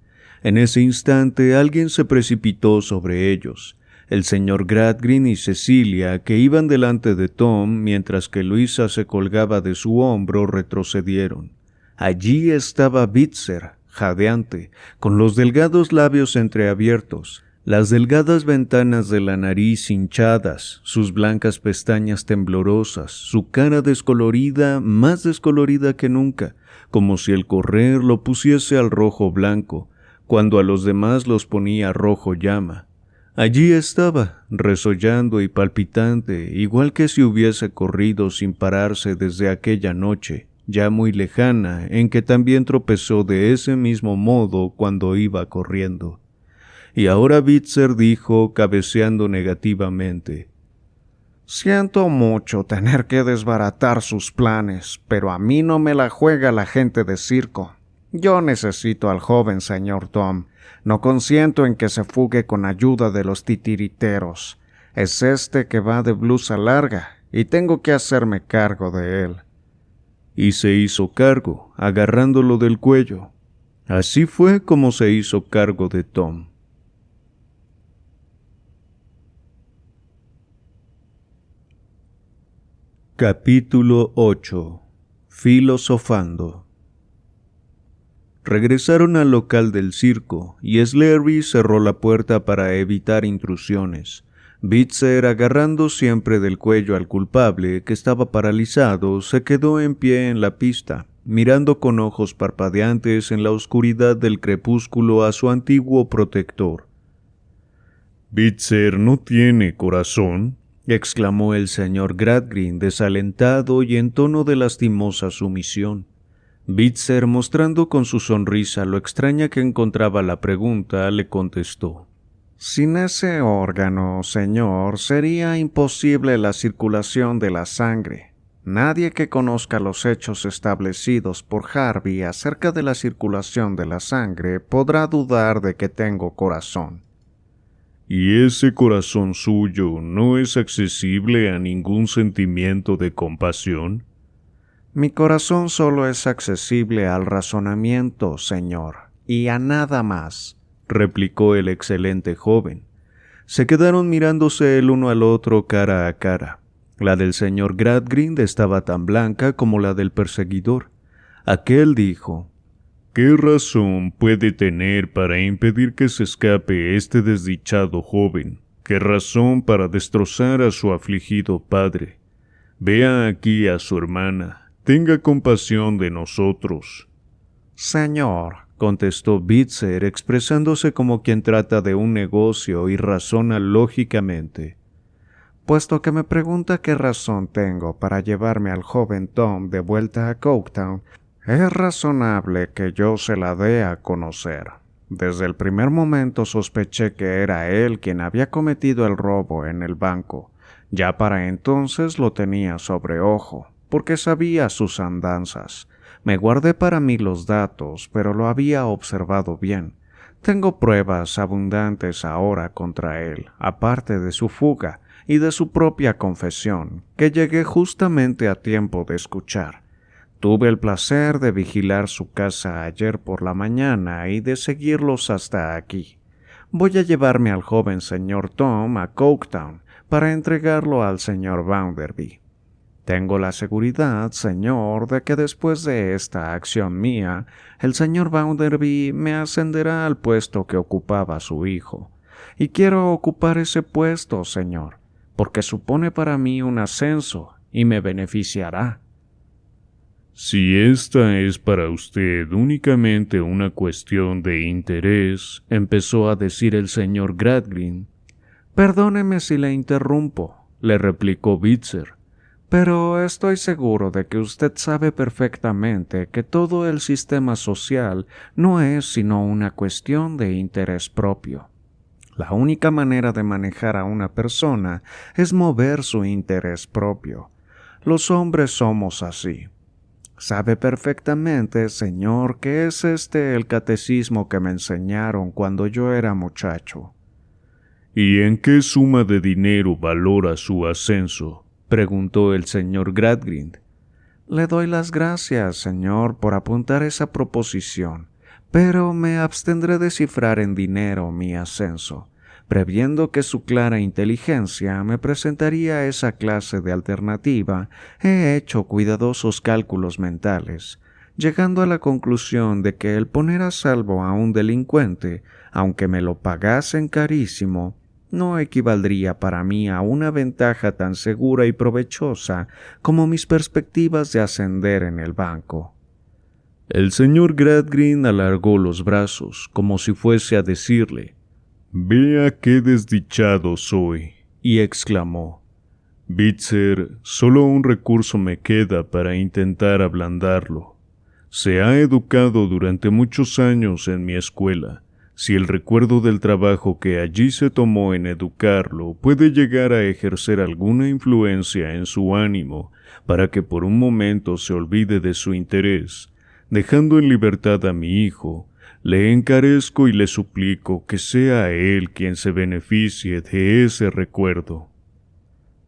En ese instante alguien se precipitó sobre ellos. El señor Gradgrin y Cecilia, que iban delante de Tom mientras que Luisa se colgaba de su hombro, retrocedieron. Allí estaba Bitzer, jadeante, con los delgados labios entreabiertos, las delgadas ventanas de la nariz hinchadas, sus blancas pestañas temblorosas, su cara descolorida, más descolorida que nunca, como si el correr lo pusiese al rojo blanco, cuando a los demás los ponía rojo llama. Allí estaba, resollando y palpitante, igual que si hubiese corrido sin pararse desde aquella noche, ya muy lejana, en que también tropezó de ese mismo modo cuando iba corriendo. Y ahora Bitzer dijo, cabeceando negativamente: «Siento mucho tener que desbaratar sus planes, pero a mí no me la juega la gente de circo. Yo necesito al joven señor Tom. No consiento en que se fugue con ayuda de los titiriteros. Es este que va de blusa larga, y tengo que hacerme cargo de él». Y se hizo cargo, agarrándolo del cuello. Así fue como se hizo cargo de Tom. Capítulo 8. Filosofando. Regresaron al local del circo, y Sleary cerró la puerta para evitar intrusiones. Bitzer, agarrando siempre del cuello al culpable, que estaba paralizado, se quedó en pie en la pista, mirando con ojos parpadeantes en la oscuridad del crepúsculo a su antiguo protector. «¿Bitzer no tiene corazón?», exclamó el señor Gradgrin, desalentado y en tono de lastimosa sumisión. Bitzer, mostrando con su sonrisa lo extraña que encontraba la pregunta, le contestó: «Sin ese órgano, señor, sería imposible la circulación de la sangre. Nadie que conozca los hechos establecidos por Harvey acerca de la circulación de la sangre podrá dudar de que tengo corazón. ¿Y ese corazón suyo no es accesible a ningún sentimiento de compasión? Mi corazón solo es accesible al razonamiento, señor, y a nada más, replicó el excelente joven. Se quedaron mirándose el uno al otro cara a cara. La del señor Gradgrind estaba tan blanca como la del perseguidor. Aquel dijo: ¿Qué razón puede tener para impedir que se escape este desdichado joven? ¿Qué razón para destrozar a su afligido padre? Vea aquí a su hermana. Tenga compasión de nosotros. Señor, contestó Bitzer, expresándose como quien trata de un negocio y razona lógicamente. Puesto que me pregunta qué razón tengo para llevarme al joven Tom de vuelta a Coketown, es razonable que yo se la dé a conocer. Desde el primer momento sospeché que era él quien había cometido el robo en el banco. Ya para entonces lo tenía sobre ojo, porque sabía sus andanzas. Me guardé para mí los datos, pero lo había observado bien. Tengo pruebas abundantes ahora contra él, aparte de su fuga y de su propia confesión, que llegué justamente a tiempo de escuchar. Tuve el placer de vigilar su casa ayer por la mañana y de seguirlos hasta aquí. Voy a llevarme al joven señor Tom a Coketown para entregarlo al señor Bounderby. Tengo la seguridad, señor, de que después de esta acción mía, el señor Bounderby me ascenderá al puesto que ocupaba su hijo. Y quiero ocupar ese puesto, señor, porque supone para mí un ascenso y me beneficiará. Si esta es para usted únicamente una cuestión de interés, empezó a decir el señor Gradgrind. Perdóneme si le interrumpo, le replicó Bitzer, pero estoy seguro de que usted sabe perfectamente que todo el sistema social no es sino una cuestión de interés propio. La única manera de manejar a una persona es mover su interés propio. Los hombres somos así. Sabe perfectamente, señor, que es el catecismo que me enseñaron cuando yo era muchacho. ¿Y en qué suma de dinero valora su ascenso?, preguntó el señor Gradgrind. Le doy las gracias, señor, por apuntar esa proposición, pero me abstendré de cifrar en dinero mi ascenso, previendo que su clara inteligencia me presentaría esa clase de alternativa. He hecho cuidadosos cálculos mentales, llegando a la conclusión de que el poner a salvo a un delincuente, aunque me lo pagasen carísimo, no equivaldría para mí a una ventaja tan segura y provechosa como mis perspectivas de ascender en el banco. El señor Gradgrind alargó los brazos, como si fuese a decirle: «Vea qué desdichado soy», y exclamó: «Bitzer, solo un recurso me queda para intentar ablandarlo. Se ha educado durante muchos años en mi escuela. Si el recuerdo del trabajo que allí se tomó en educarlo puede llegar a ejercer alguna influencia en su ánimo para que por un momento se olvide de su interés, dejando en libertad a mi hijo, le encarezco y le suplico que sea él quien se beneficie de ese recuerdo».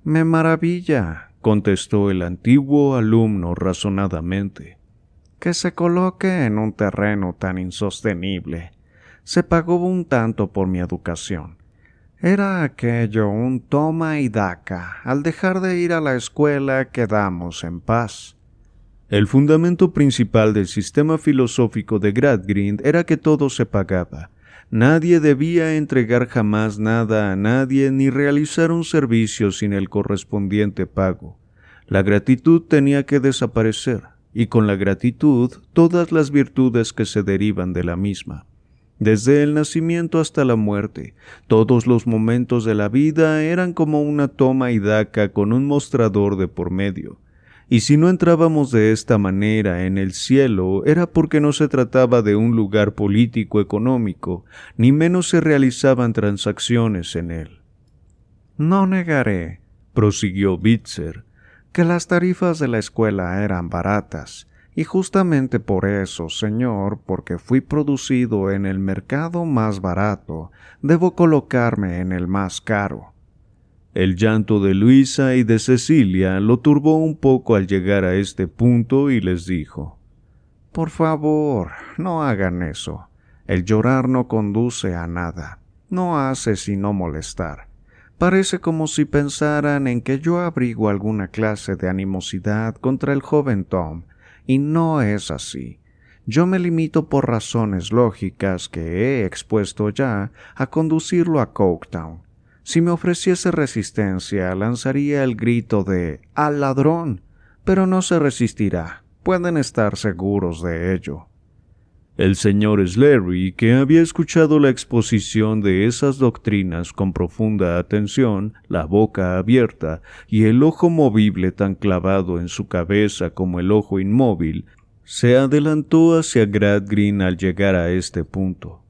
«Me maravilla», contestó el antiguo alumno razonadamente, «que se coloque en un terreno tan insostenible. Se pagó un tanto por mi educación. Era aquello un toma y daca. Al dejar de ir a la escuela quedamos en paz». El fundamento principal del sistema filosófico de Gradgrind era que todo se pagaba. Nadie debía entregar jamás nada a nadie ni realizar un servicio sin el correspondiente pago. La gratitud tenía que desaparecer, y con la gratitud todas las virtudes que se derivan de la misma. Desde el nacimiento hasta la muerte, todos los momentos de la vida eran como una toma y daca con un mostrador de por medio. Y si no entrábamos de esta manera en el cielo, era porque no se trataba de un lugar político-económico, ni menos se realizaban transacciones en él. «No negaré», prosiguió Bitzer, que las tarifas de la escuela eran baratas, y justamente por eso, señor, porque fui producido en el mercado más barato, debo colocarme en el más caro. El llanto de Luisa y de Cecilia lo turbó un poco al llegar a este punto y les dijo: Por favor, no hagan eso. El llorar no conduce a nada, no hace sino molestar. Parece como si pensaran en que yo abrigo alguna clase de animosidad contra el joven Tom, y no es así. Yo me limito por razones lógicas que he expuesto ya a conducirlo a Coketown. Si me ofreciese resistencia, lanzaría el grito de ¡al ladrón! Pero no se resistirá, pueden estar seguros de ello. El señor Sleary, que había escuchado la exposición de esas doctrinas con profunda atención, la boca abierta y el ojo movible tan clavado en su cabeza como el ojo inmóvil, se adelantó hacia Gradgrin al llegar a este punto.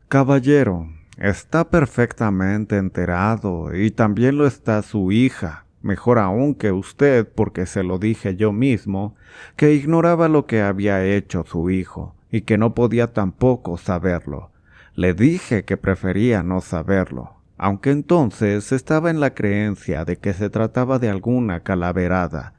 Caballero, está perfectamente enterado y también lo está su hija, mejor aún que usted porque se lo dije yo mismo, que ignoraba lo que había hecho su hijo y que no podía tampoco saberlo. Le dije que prefería no saberlo, aunque entonces estaba en la creencia de que se trataba de alguna calaverada.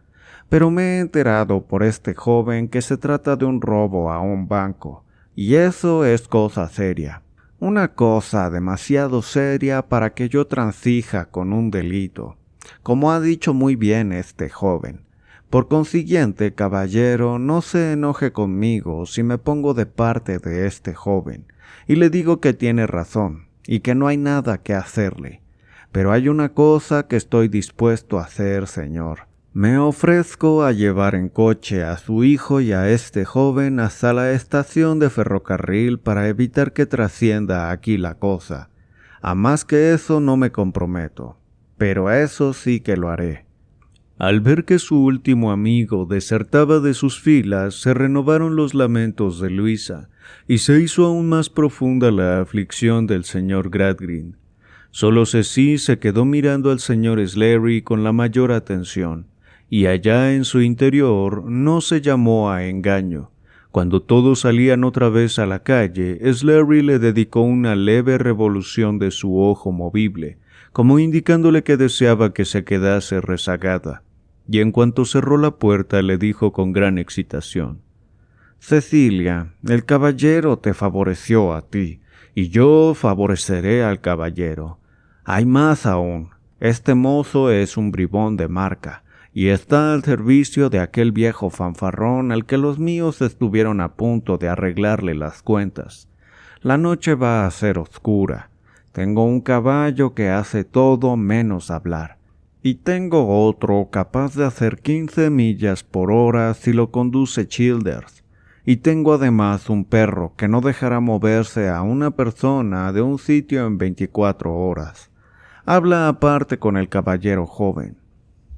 Pero me he enterado por este joven que se trata de un robo a un banco, y eso es cosa seria. Una cosa demasiado seria para que yo transija con un delito, como ha dicho muy bien este joven. Por consiguiente, caballero, no se enoje conmigo si me pongo de parte de este joven, y le digo que tiene razón, y que no hay nada que hacerle. Pero hay una cosa que estoy dispuesto a hacer, señor. Me ofrezco a llevar en coche a su hijo y a este joven hasta la estación de ferrocarril para evitar que trascienda aquí la cosa. A más que eso no me comprometo, pero eso sí que lo haré. Al ver que su último amigo desertaba de sus filas, se renovaron los lamentos de Luisa, y se hizo aún más profunda la aflicción del señor Gradgrin. Solo Ceci se quedó mirando al señor Sleary con la mayor atención, y allá en su interior no se llamó a engaño. Cuando todos salían otra vez a la calle, Sleary le dedicó una leve revolución de su ojo movible, como indicándole que deseaba que se quedase rezagada. Y en cuanto cerró la puerta le dijo con gran excitación: Cecilia, el caballero te favoreció a ti, y yo favoreceré al caballero. Hay más aún, este mozo es un bribón de marca, y está al servicio de aquel viejo fanfarrón al que los míos estuvieron a punto de arreglarle las cuentas. La noche va a ser oscura. Tengo un caballo que hace todo menos hablar. Y tengo otro capaz de hacer 15 millas por hora si lo conduce Childers. Y tengo además un perro que no dejará moverse a una persona de un sitio en 24 horas. Habla aparte con el caballero joven.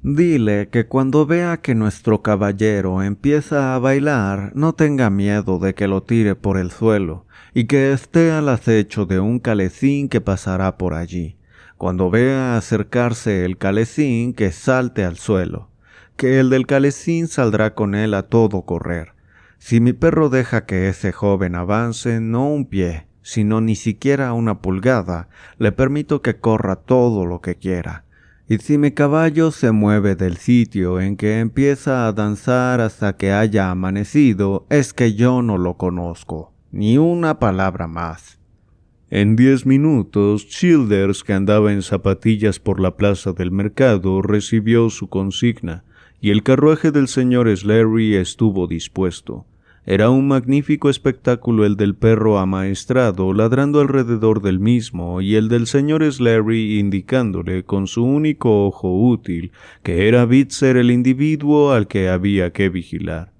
Dile que cuando vea que nuestro caballero empieza a bailar, no tenga miedo de que lo tire por el suelo, y que esté al acecho de un calecín que pasará por allí. Cuando vea acercarse el calecín, que salte al suelo, que el del calecín saldrá con él a todo correr. Si mi perro deja que ese joven avance no un pie, sino ni siquiera una pulgada, le permito que corra todo lo que quiera. Y si mi caballo se mueve del sitio en que empieza a danzar hasta que haya amanecido, es que yo no lo conozco, ni una palabra más. En 10 minutos, Childers, que andaba en zapatillas por la plaza del mercado, recibió su consigna, y el carruaje del señor Sleary estuvo dispuesto. Era un magnífico espectáculo el del perro amaestrado ladrando alrededor del mismo y el del señor Sleary indicándole con su único ojo útil que era Bitzer el individuo al que había que vigilar.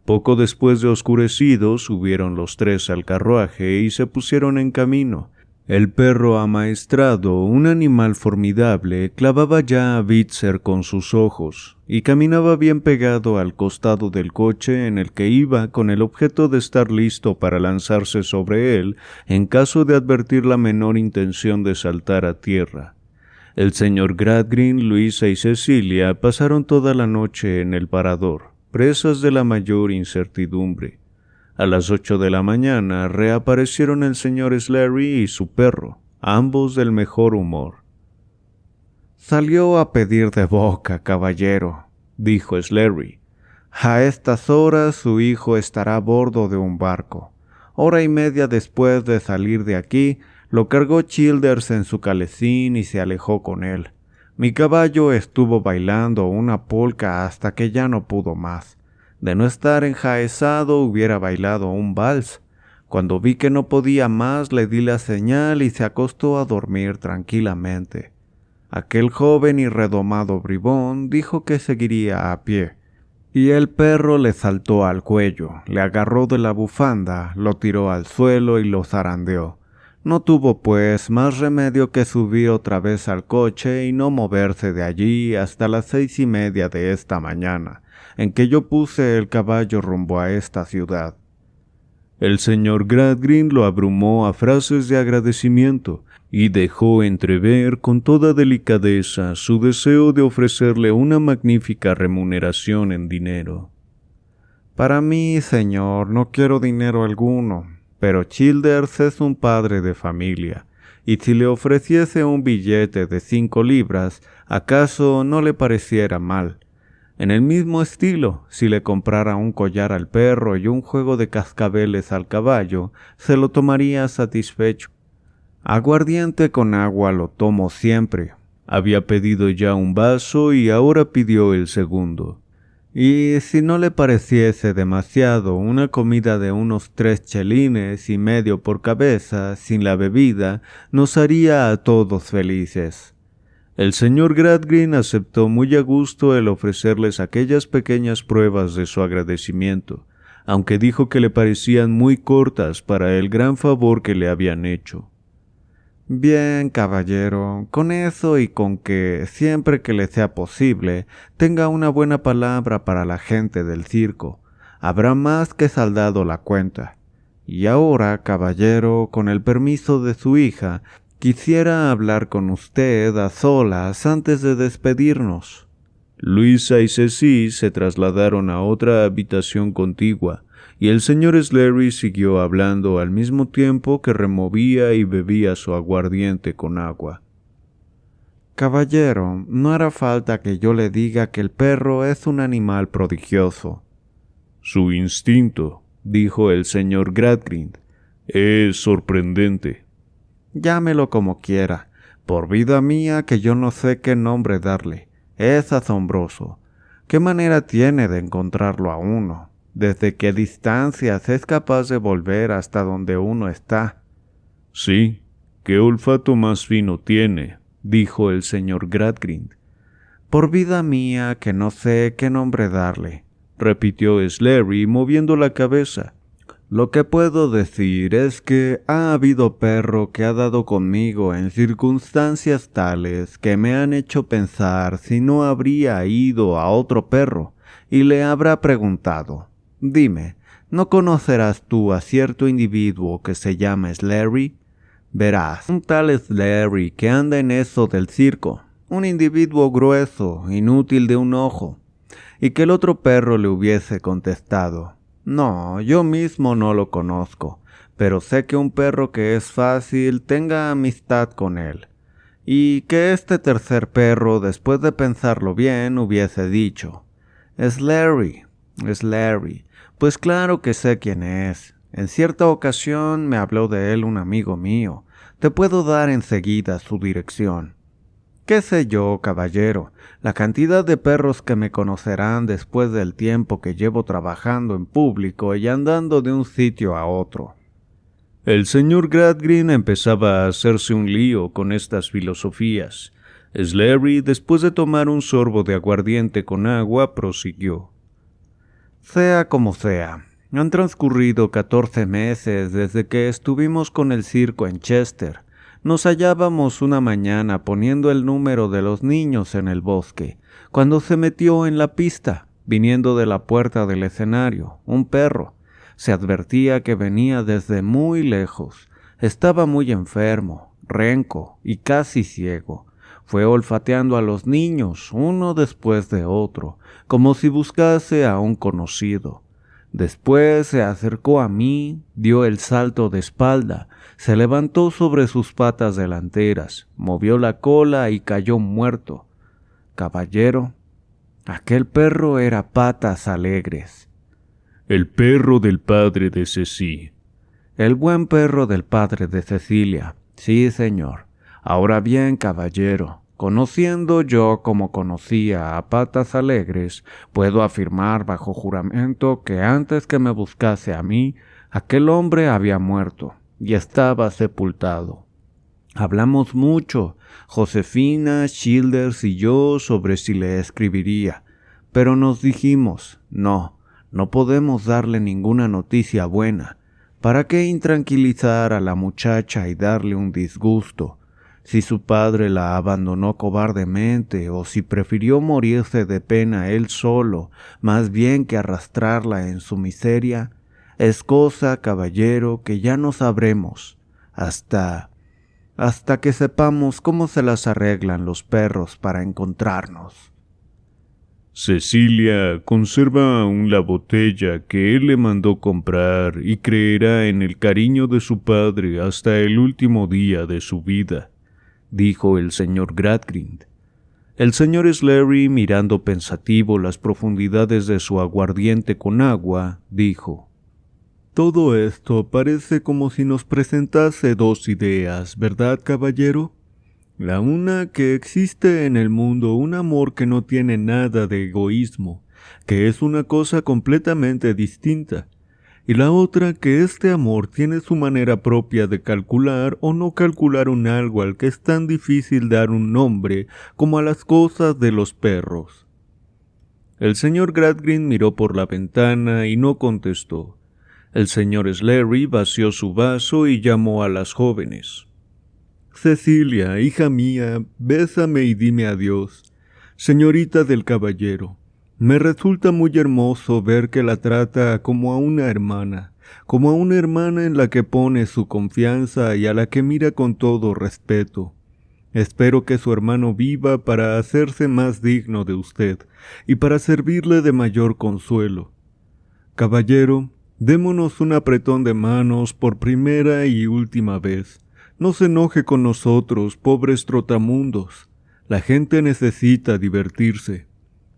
Poco después de oscurecido subieron los tres al carruaje y se pusieron en camino. El perro amaestrado, un animal formidable, clavaba ya a Bitzer con sus ojos y caminaba bien pegado al costado del coche en el que iba con el objeto de estar listo para lanzarse sobre él en caso de advertir la menor intención de saltar a tierra. El señor Gradgrind, Luisa y Cecilia pasaron toda la noche en el parador, presas de la mayor incertidumbre. A las 8 de la mañana reaparecieron el señor Sleary y su perro, ambos del mejor humor. «Salió a pedir de boca, caballero», dijo Sleary. «A estas horas su hijo estará a bordo de un barco. Hora y media después de salir de aquí, lo cargó Childers en su calesín y se alejó con él. Mi caballo estuvo bailando una polca hasta que ya no pudo más. De no estar enjaezado hubiera bailado un vals. Cuando vi que no podía más, le di la señal y se acostó a dormir tranquilamente. Aquel joven y redomado bribón dijo que seguiría a pie, y el perro le saltó al cuello, le agarró de la bufanda, lo tiró al suelo y lo zarandeó. No tuvo pues más remedio que subir otra vez al coche y no moverse de allí hasta las 6:30 de esta mañana, en que yo puse el caballo rumbo a esta ciudad». El señor Gradgrind lo abrumó a frases de agradecimiento y dejó entrever con toda delicadeza su deseo de ofrecerle una magnífica remuneración en dinero. «Para mí, señor, no quiero dinero alguno, pero Childers es un padre de familia, y si le ofreciese un billete de 5 libras, ¿acaso no le pareciera mal? En el mismo estilo, si le comprara un collar al perro y un juego de cascabeles al caballo, se lo tomaría satisfecho. Aguardiente con agua lo tomo siempre». Había pedido ya un vaso y ahora pidió el segundo. «Y si no le pareciese demasiado, una comida de unos 3 chelines y medio por cabeza, sin la bebida, nos haría a todos felices». El señor Gradgrind aceptó muy a gusto el ofrecerles aquellas pequeñas pruebas de su agradecimiento, aunque dijo que le parecían muy cortas para el gran favor que le habían hecho. «Bien, caballero, con eso y con que, siempre que le sea posible, tenga una buena palabra para la gente del circo, habrá más que saldado la cuenta. Y ahora, caballero, con el permiso de su hija, quisiera hablar con usted a solas antes de despedirnos». Luisa y Ceci se trasladaron a otra habitación contigua, y el señor Sleary siguió hablando al mismo tiempo que removía y bebía su aguardiente con agua. «Caballero, no hará falta que yo le diga que el perro es un animal prodigioso». «Su instinto», dijo el señor Gradgrind, «es sorprendente». «Llámelo como quiera. Por vida mía que yo no sé qué nombre darle. Es asombroso. ¿Qué manera tiene de encontrarlo a uno? ¿Desde qué distancias es capaz de volver hasta donde uno está?» «Sí, qué olfato más fino tiene», dijo el señor Gradgrind. «Por vida mía que no sé qué nombre darle», repitió Sleary moviendo la cabeza. «Lo que puedo decir es que ha habido perro que ha dado conmigo en circunstancias tales que me han hecho pensar si no habría ido a otro perro y le habrá preguntado: «Dime, ¿no conocerás tú a cierto individuo que se llama Sleary? Verás, un tal Sleary que anda en eso del circo, un individuo grueso, inútil de un ojo», y que el otro perro le hubiese contestado: «No, yo mismo no lo conozco, pero sé que un perro que es fácil tenga amistad con él». Y que este tercer perro, después de pensarlo bien, hubiese dicho: «Sleary, Sleary, pues claro que sé quién es. En cierta ocasión me habló de él un amigo mío. Te puedo dar enseguida su dirección». «¿Qué sé yo, caballero? La cantidad de perros que me conocerán después del tiempo que llevo trabajando en público y andando de un sitio a otro». El señor Gradgrind empezaba a hacerse un lío con estas filosofías. Sleary, después de tomar un sorbo de aguardiente con agua, prosiguió: «Sea como sea, han transcurrido 14 meses desde que estuvimos con el circo en Chester. Nos hallábamos una mañana poniendo el número de los niños en el bosque, cuando se metió en la pista, viniendo de la puerta del escenario, un perro. Se advertía que venía desde muy lejos. Estaba muy enfermo, renco y casi ciego. Fue olfateando a los niños, uno después de otro, como si buscase a un conocido. Después se acercó a mí, dio el salto de espalda, se levantó sobre sus patas delanteras, movió la cola y cayó muerto. Caballero, aquel perro era Patas Alegres. El perro del padre de Ceci. El buen perro del padre de Cecilia. Sí, señor. Ahora bien, caballero, conociendo yo como conocía a Patas Alegres, puedo afirmar bajo juramento que antes que me buscase a mí, aquel hombre había muerto y estaba sepultado. Hablamos mucho, Josefina, Childers y yo, sobre si le escribiría, pero nos dijimos, no podemos darle ninguna noticia buena. ¿Para qué intranquilizar a la muchacha y darle un disgusto? Si su padre la abandonó cobardemente o si prefirió morirse de pena él solo, más bien que arrastrarla en su miseria, es cosa, caballero, que ya no sabremos, hasta que sepamos cómo se las arreglan los perros para encontrarnos. Cecilia conserva aún la botella que él le mandó comprar y creerá en el cariño de su padre hasta el último día de su vida, dijo el señor Gradgrind. El señor Sleary, mirando pensativo las profundidades de su aguardiente con agua, dijo: Todo esto parece como si nos presentase dos ideas, ¿verdad, caballero? La una, que existe en el mundo un amor que no tiene nada de egoísmo, que es una cosa completamente distinta, y la otra, que este amor tiene su manera propia de calcular o no calcular un algo al que es tan difícil dar un nombre como a las cosas de los perros. El señor Gradgrind miró por la ventana y no contestó. El señor Sleary vació su vaso y llamó a las jóvenes. Cecilia, hija mía, bésame y dime adiós. Señorita del caballero, me resulta muy hermoso ver que la trata como a una hermana en la que pone su confianza y a la que mira con todo respeto. Espero que su hermano viva para hacerse más digno de usted y para servirle de mayor consuelo. Caballero, démonos un apretón de manos por primera y última vez. No se enoje con nosotros, pobres trotamundos. La gente necesita divertirse.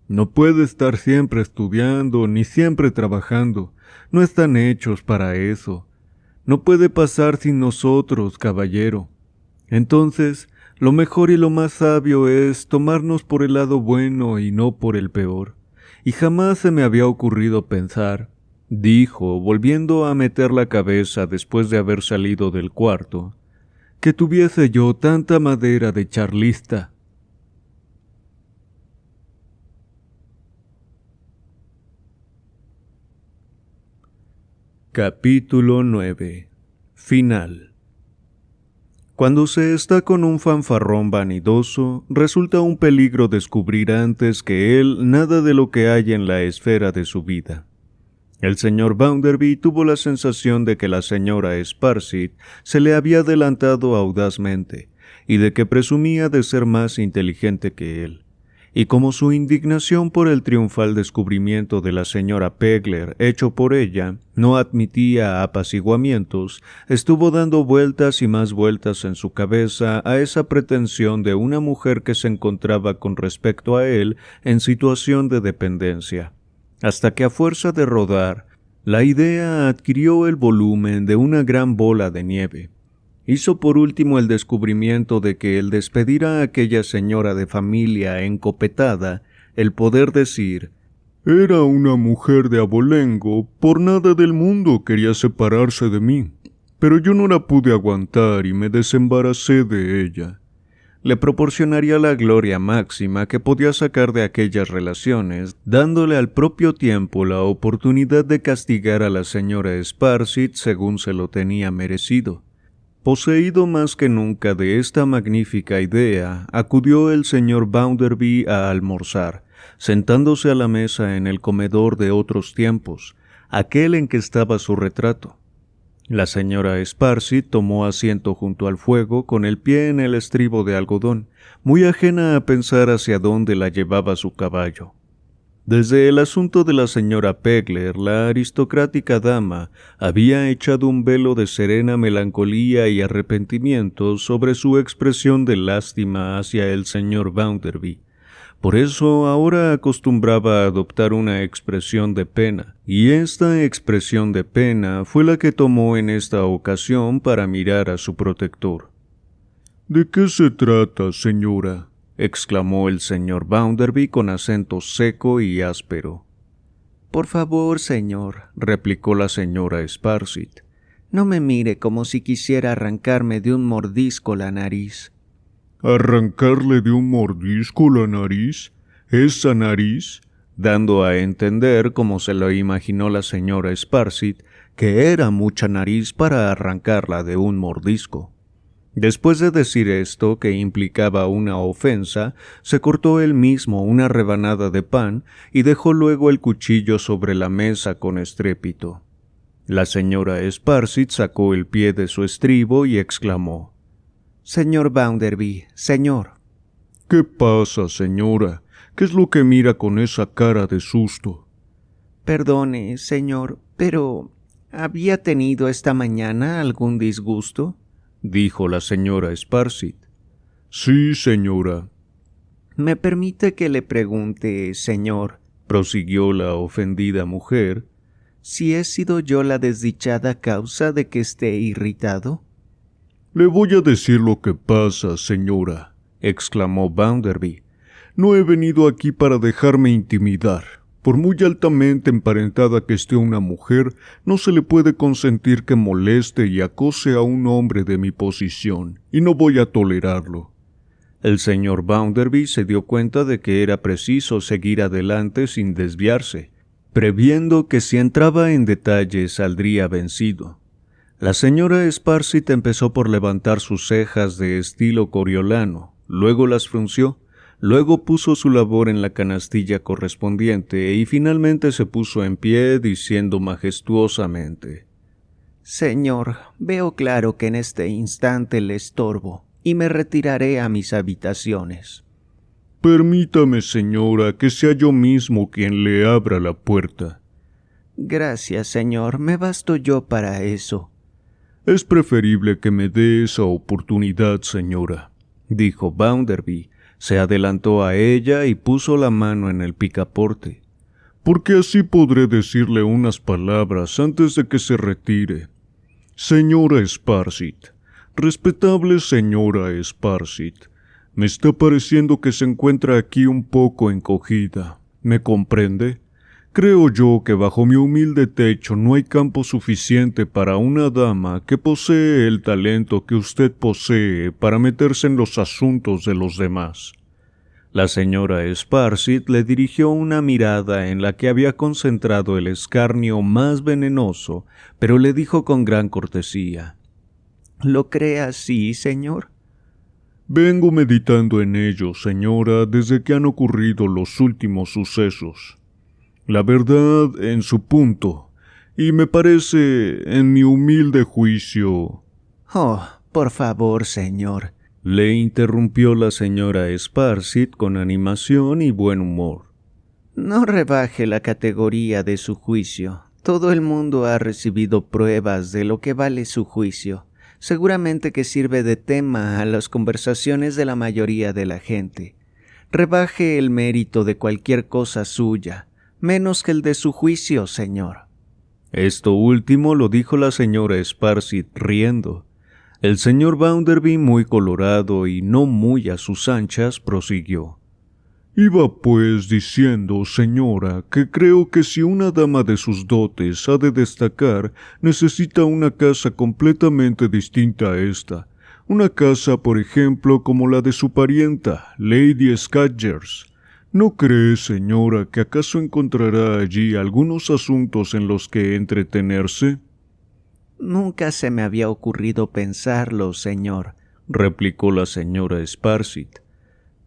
No puede estar siempre estudiando ni siempre trabajando. No están hechos para eso. No puede pasar sin nosotros, caballero. Entonces, lo mejor y lo más sabio es tomarnos por el lado bueno y no por el peor. Y jamás se me había ocurrido pensar, dijo, volviendo a meter la cabeza después de haber salido del cuarto, que tuviese yo tanta madera de charlista. Capítulo 9. Final. Cuando se está con un fanfarrón vanidoso, resulta un peligro descubrir antes que él nada de lo que hay en la esfera de su vida. El señor Bounderby tuvo la sensación de que la señora Sparsit se le había adelantado audazmente y de que presumía de ser más inteligente que él. Y como su indignación por el triunfal descubrimiento de la señora Pegler hecho por ella no admitía apaciguamientos, estuvo dando vueltas y más vueltas en su cabeza a esa pretensión de una mujer que se encontraba con respecto a él en situación de dependencia, hasta que a fuerza de rodar, la idea adquirió el volumen de una gran bola de nieve. Hizo por último el descubrimiento de que el despedir a aquella señora de familia encopetada, el poder decir «Era una mujer de abolengo, por nada del mundo quería separarse de mí, pero yo no la pude aguantar y me desembaracé de ella», le proporcionaría la gloria máxima que podía sacar de aquellas relaciones, dándole al propio tiempo la oportunidad de castigar a la señora Sparsit según se lo tenía merecido. Poseído más que nunca de esta magnífica idea, acudió el señor Bounderby a almorzar, sentándose a la mesa en el comedor de otros tiempos, aquel en que estaba su retrato. La señora Sparsit tomó asiento junto al fuego con el pie en el estribo de algodón, muy ajena a pensar hacia dónde la llevaba su caballo. Desde el asunto de la señora Pegler, la aristocrática dama había echado un velo de serena melancolía y arrepentimiento sobre su expresión de lástima hacia el señor Bounderby. Por eso ahora acostumbraba a adoptar una expresión de pena, y esta expresión de pena fue la que tomó en esta ocasión para mirar a su protector. «¿De qué se trata, señora?», exclamó el señor Bounderby con acento seco y áspero. «Por favor, señor», replicó la señora Sparsit, «no me mire como si quisiera arrancarme de un mordisco la nariz». ¿Arrancarle de un mordisco la nariz? ¿Esa nariz? Dando a entender, como se lo imaginó la señora Sparsit, que era mucha nariz para arrancarla de un mordisco. Después de decir esto, que implicaba una ofensa, se cortó él mismo una rebanada de pan y dejó luego el cuchillo sobre la mesa con estrépito. La señora Sparsit sacó el pie de su estribo y exclamó: «Señor Bounderby, señor». «¿Qué pasa, señora? ¿Qué es lo que mira con esa cara de susto?» «Perdone, señor, pero ¿había tenido esta mañana algún disgusto?», dijo la señora Sparsit. «Sí, señora». «¿Me permite que le pregunte, señor», prosiguió la ofendida mujer, «si he sido yo la desdichada causa de que esté irritado?» «Le voy a decir lo que pasa, señora», exclamó Bounderby. «No he venido aquí para dejarme intimidar. Por muy altamente emparentada que esté una mujer, no se le puede consentir que moleste y acose a un hombre de mi posición, y no voy a tolerarlo». El señor Bounderby se dio cuenta de que era preciso seguir adelante sin desviarse, previendo que si entraba en detalles saldría vencido. La señora Sparsit empezó por levantar sus cejas de estilo coriolano, luego las frunció, luego puso su labor en la canastilla correspondiente y finalmente se puso en pie diciendo majestuosamente: «Señor, veo claro que en este instante le estorbo y me retiraré a mis habitaciones». «Permítame, señora, que sea yo mismo quien le abra la puerta». «Gracias, señor, me basto yo para eso». «Es preferible que me dé esa oportunidad, señora», dijo Bounderby. Se adelantó a ella y puso la mano en el picaporte. «Porque así podré decirle unas palabras antes de que se retire. Señora Sparsit, respetable señora Sparsit, me está pareciendo que se encuentra aquí un poco encogida. ¿Me comprende? Creo yo que bajo mi humilde techo no hay campo suficiente para una dama que posee el talento que usted posee para meterse en los asuntos de los demás». La señora Sparsit le dirigió una mirada en la que había concentrado el escarnio más venenoso, pero le dijo con gran cortesía: «¿Lo cree así, señor?». «Vengo meditando en ello, señora, desde que han ocurrido los últimos sucesos. La verdad en su punto, y me parece, en mi humilde juicio». «Oh, por favor, señor», le interrumpió la señora Sparsit con animación y buen humor. «no rebaje la categoría de su juicio. Todo el mundo ha recibido pruebas de lo que vale su juicio. Seguramente que sirve de tema a las conversaciones de la mayoría de la gente. Rebaje el mérito de cualquier cosa suya, menos que el de su juicio, señor». Esto último lo dijo la señora Sparsit riendo. El señor Bounderby, muy colorado y no muy a sus anchas, prosiguió: «Iba pues diciendo, señora, que creo que si una dama de sus dotes ha de destacar, necesita una casa completamente distinta a esta. Una casa, por ejemplo, como la de su parienta, Lady Scadgers. ¿No cree, señora, que acaso encontrará allí algunos asuntos en los que entretenerse?» «Nunca se me había ocurrido pensarlo, señor», replicó la señora Sparsit.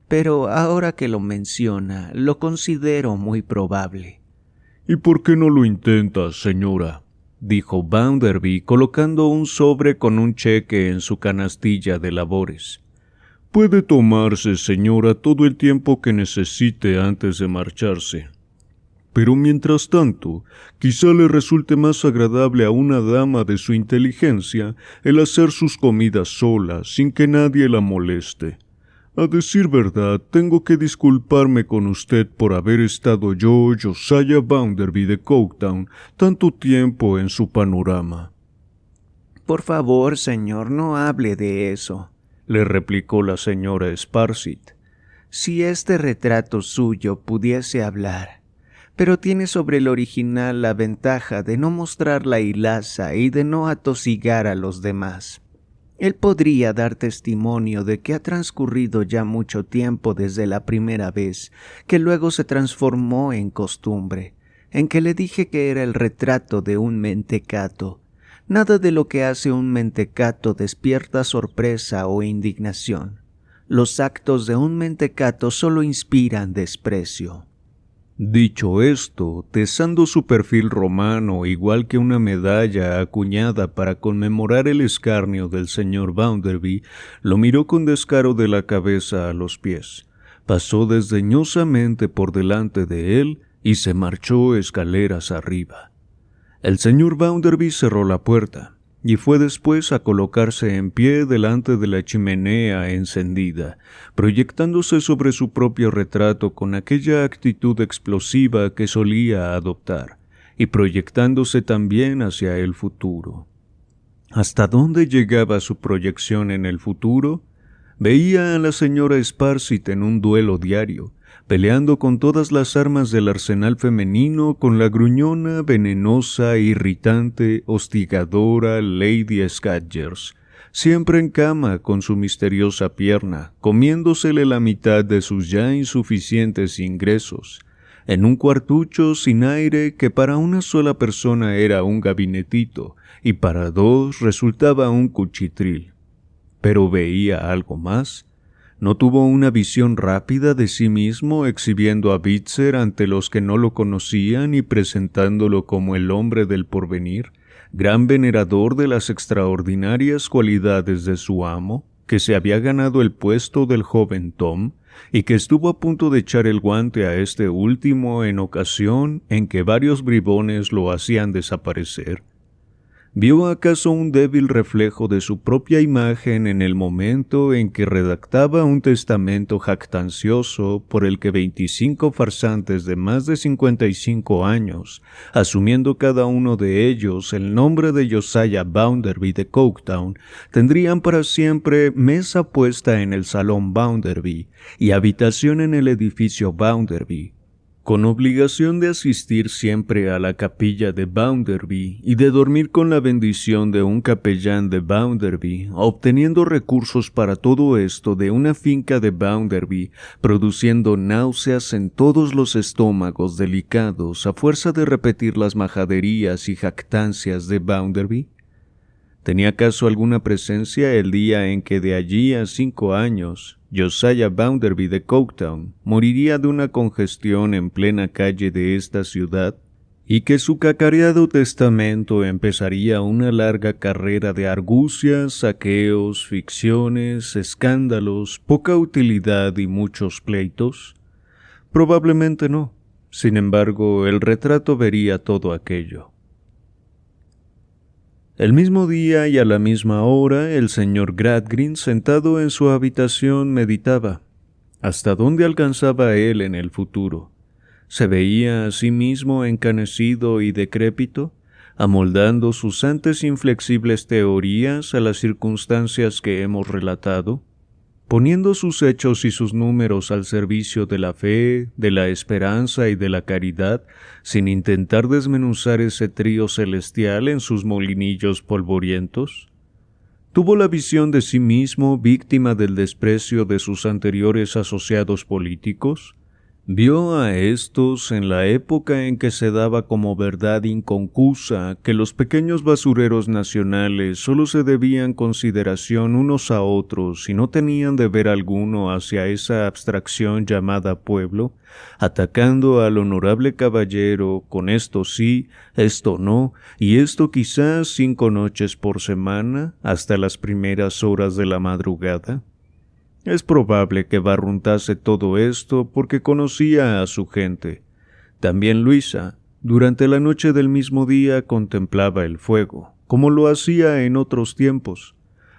«pero ahora que lo menciona, lo considero muy probable». «¿Y por qué no lo intenta, señora?», dijo Bounderby colocando un sobre con un cheque en su canastilla de labores. «Puede tomarse, señora, todo el tiempo que necesite antes de marcharse. Pero mientras tanto, quizá le resulte más agradable a una dama de su inteligencia el hacer sus comidas sola, sin que nadie la moleste. A decir verdad, tengo que disculparme con usted por haber estado yo, Josiah Bounderby de Coketown, tanto tiempo en su panorama». «Por favor, señor, no hable de eso», le replicó la señora Sparsit. «Si este retrato suyo pudiese hablar, pero tiene sobre el original la ventaja de no mostrar la hilaza y de no atosigar a los demás. Él podría dar testimonio de que ha transcurrido ya mucho tiempo desde la primera vez, que luego se transformó en costumbre, en que le dije que era el retrato de un mentecato. Nada de lo que hace un mentecato despierta sorpresa o indignación. Los actos de un mentecato solo inspiran desprecio». Dicho esto, tesando su perfil romano igual que una medalla acuñada para conmemorar el escarnio del señor Bounderby, lo miró con descaro de la cabeza a los pies, pasó desdeñosamente por delante de él y se marchó escaleras arriba. El señor Bounderby cerró la puerta y fue después a colocarse en pie delante de la chimenea encendida, proyectándose sobre su propio retrato con aquella actitud explosiva que solía adoptar, y proyectándose también hacia el futuro. ¿Hasta dónde llegaba su proyección en el futuro? Veía a la señora Sparsit en un duelo diario, peleando con todas las armas del arsenal femenino con la gruñona, venenosa, irritante, hostigadora Lady Scadgers, siempre en cama con su misteriosa pierna, comiéndosele la mitad de sus ya insuficientes ingresos, en un cuartucho sin aire que para una sola persona era un gabinetito y para dos resultaba un cuchitril. Pero veía algo más. ¿No tuvo una visión rápida de sí mismo exhibiendo a Bitzer ante los que no lo conocían y presentándolo como el hombre del porvenir, gran venerador de las extraordinarias cualidades de su amo, que se había ganado el puesto del joven Tom y que estuvo a punto de echar el guante a este último en ocasión en que varios bribones lo hacían desaparecer? ¿Vio acaso un débil reflejo de su propia imagen en el momento en que redactaba un testamento jactancioso por el que 25 farsantes de más de 55 años, asumiendo cada uno de ellos el nombre de Josiah Bounderby de Coketown, tendrían para siempre mesa puesta en el Salón Bounderby y habitación en el edificio Bounderby, con obligación de asistir siempre a la capilla de Bounderby y de dormir con la bendición de un capellán de Bounderby, obteniendo recursos para todo esto de una finca de Bounderby, produciendo náuseas en todos los estómagos delicados a fuerza de repetir las majaderías y jactancias de Bounderby? ¿Tenía acaso alguna presencia el día en que de allí a 5 años Josiah Bounderby de Coketown moriría de una congestión en plena calle de esta ciudad, y que su cacareado testamento empezaría una larga carrera de argucias, saqueos, ficciones, escándalos, poca utilidad y muchos pleitos? Probablemente no. Sin embargo, el retrato vería todo aquello. El mismo día y a la misma hora, el señor Gradgrind, sentado en su habitación, meditaba. ¿Hasta dónde alcanzaba él en el futuro? ¿Se veía a sí mismo encanecido y decrépito, amoldando sus antes inflexibles teorías a las circunstancias que hemos relatado, poniendo sus hechos y sus números al servicio de la fe, de la esperanza y de la caridad, sin intentar desmenuzar ese trío celestial en sus molinillos polvorientos? ¿Tuvo la visión de sí mismo víctima del desprecio de sus anteriores asociados políticos? Vio a estos en la época en que se daba como verdad inconcusa que los pequeños basureros nacionales solo se debían consideración unos a otros y no tenían deber alguno hacia esa abstracción llamada pueblo, atacando al honorable caballero con esto sí, esto no, y esto quizás 5 noches por semana, hasta las primeras horas de la madrugada. Es probable que barruntase todo esto porque conocía a su gente. También Luisa, durante la noche del mismo día, contemplaba el fuego, como lo hacía en otros tiempos,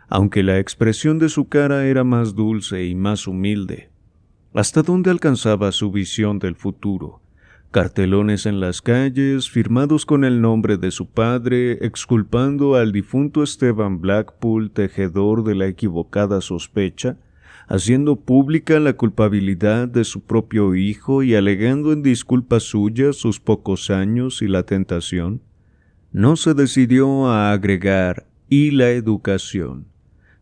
aunque la expresión de su cara era más dulce y más humilde. ¿Hasta dónde alcanzaba su visión del futuro? Cartelones en las calles, firmados con el nombre de su padre, exculpando al difunto Esteban Blackpool, tejedor de la equivocada sospecha, haciendo pública la culpabilidad de su propio hijo y alegando en disculpa suya sus pocos años y la tentación. No se decidió a agregar «y la educación».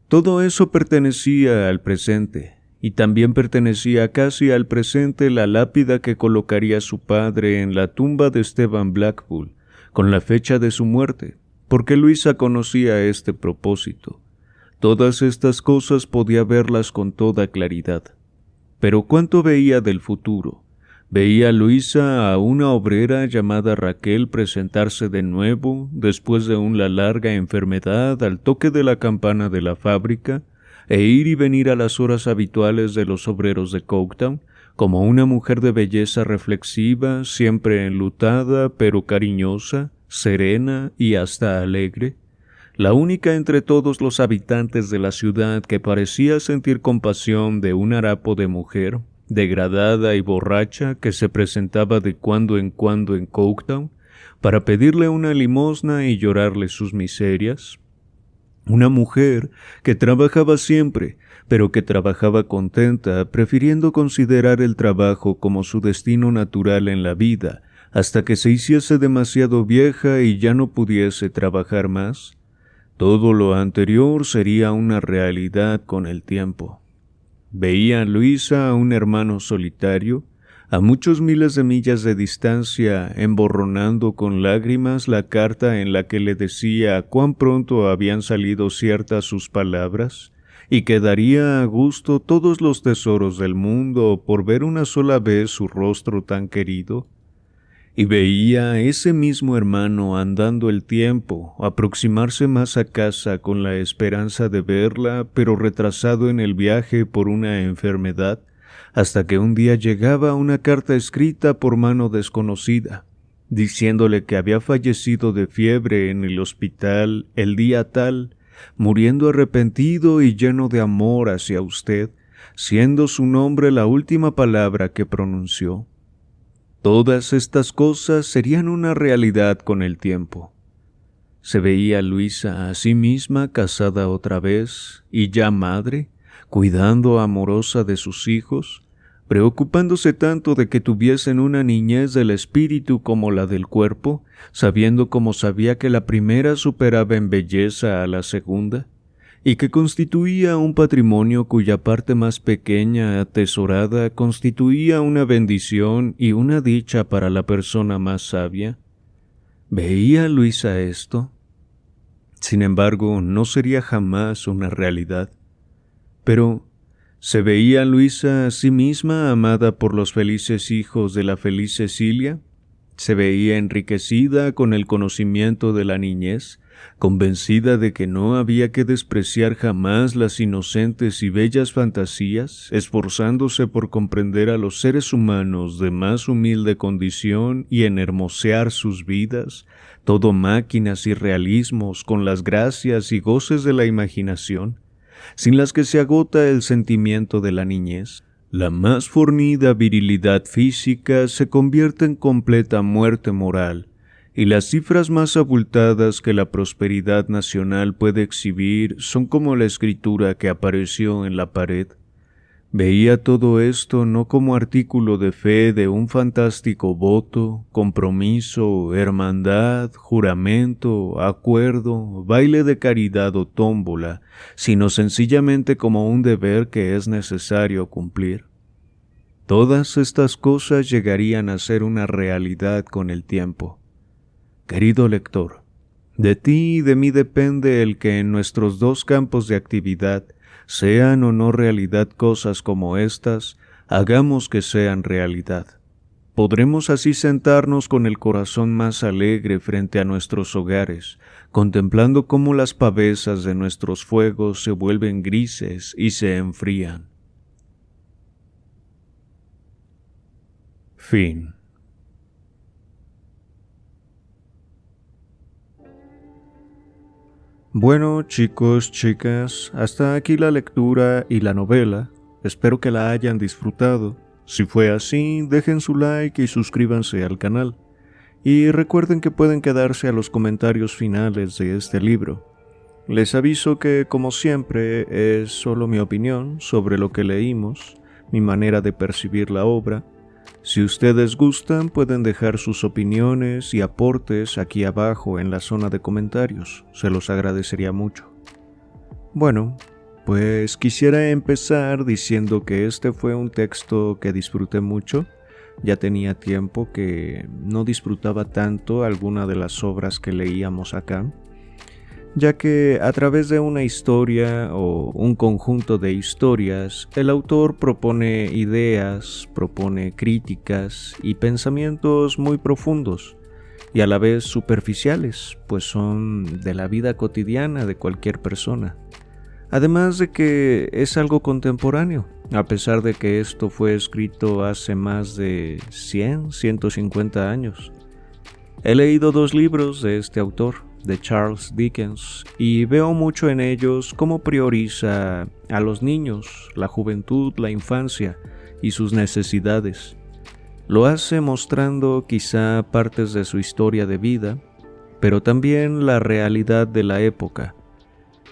Todo eso pertenecía al presente, y también pertenecía casi al presente la lápida que colocaría su padre en la tumba de Esteban Blackpool, con la fecha de su muerte, porque Luisa conocía este propósito. Todas estas cosas podía verlas con toda claridad. Pero ¿cuánto veía del futuro? Veía Luisa a una obrera llamada Raquel presentarse de nuevo, después de una larga enfermedad, al toque de la campana de la fábrica, e ir y venir a las horas habituales de los obreros de Coketown, como una mujer de belleza reflexiva, siempre enlutada, pero cariñosa, serena y hasta alegre. La única entre todos los habitantes de la ciudad que parecía sentir compasión de un harapo de mujer, degradada y borracha, que se presentaba de cuando en Coketown, para pedirle una limosna y llorarle sus miserias. Una mujer que trabajaba siempre, pero que trabajaba contenta, prefiriendo considerar el trabajo como su destino natural en la vida, hasta que se hiciese demasiado vieja y ya no pudiese trabajar más. Todo lo anterior sería una realidad con el tiempo. Veía a Luisa a un hermano solitario, a muchos miles de millas de distancia, emborronando con lágrimas la carta en la que le decía cuán pronto habían salido ciertas sus palabras, y que daría a gusto todos los tesoros del mundo por ver una sola vez su rostro tan querido. Y veía a ese mismo hermano andando el tiempo, aproximarse más a casa con la esperanza de verla, pero retrasado en el viaje por una enfermedad, hasta que un día llegaba una carta escrita por mano desconocida, diciéndole que había fallecido de fiebre en el hospital el día tal, muriendo arrepentido y lleno de amor hacia usted, siendo su nombre la última palabra que pronunció. Todas estas cosas serían una realidad con el tiempo. Se veía a Luisa a sí misma casada otra vez y ya madre, cuidando amorosa de sus hijos, preocupándose tanto de que tuviesen una niñez del espíritu como la del cuerpo, sabiendo como sabía que la primera superaba en belleza a la segunda, y que constituía un patrimonio cuya parte más pequeña, atesorada, constituía una bendición y una dicha para la persona más sabia. ¿Veía Luisa esto? Sin embargo, no sería jamás una realidad. Pero, ¿se veía Luisa a sí misma amada por los felices hijos de la feliz Cecilia? ¿Se veía enriquecida con el conocimiento de la niñez, convencida de que no había que despreciar jamás las inocentes y bellas fantasías, esforzándose por comprender a los seres humanos de más humilde condición y en hermosear sus vidas, todo máquinas y realismos con las gracias y goces de la imaginación, sin las que se agota el sentimiento de la niñez? La más fornida virilidad física se convierte en completa muerte moral, y las cifras más abultadas que la prosperidad nacional puede exhibir son como la escritura que apareció en la pared. Veía todo esto no como artículo de fe de un fantástico voto, compromiso, hermandad, juramento, acuerdo, baile de caridad o tómbola, sino sencillamente como un deber que es necesario cumplir. Todas estas cosas llegarían a ser una realidad con el tiempo. Querido lector, de ti y de mí depende el que en nuestros dos campos de actividad, sean o no realidad cosas como estas, hagamos que sean realidad. Podremos así sentarnos con el corazón más alegre frente a nuestros hogares, contemplando cómo las pavesas de nuestros fuegos se vuelven grises y se enfrían. Fin. Bueno, chicos, chicas, hasta aquí la lectura y la novela. Espero que la hayan disfrutado. Si fue así, dejen su like y suscríbanse al canal. Y recuerden que pueden quedarse a los comentarios finales de este libro. Les aviso que, como siempre, es solo mi opinión sobre lo que leímos, mi manera de percibir la obra. Si ustedes gustan, pueden dejar sus opiniones y aportes aquí abajo en la zona de comentarios. Se los agradecería mucho. Bueno, pues quisiera empezar diciendo que este fue un texto que disfruté mucho. Ya tenía tiempo que no disfrutaba tanto alguna de las obras que leíamos acá, ya que a través de una historia o un conjunto de historias, el autor propone ideas, propone críticas y pensamientos muy profundos y a la vez superficiales, pues son de la vida cotidiana de cualquier persona. Además de que es algo contemporáneo, a pesar de que esto fue escrito hace más de 150 años. He leído 2 libros de este autor, de Charles Dickens, y veo mucho en ellos cómo prioriza a los niños, la juventud, la infancia y sus necesidades. Lo hace mostrando quizá partes de su historia de vida, pero también la realidad de la época.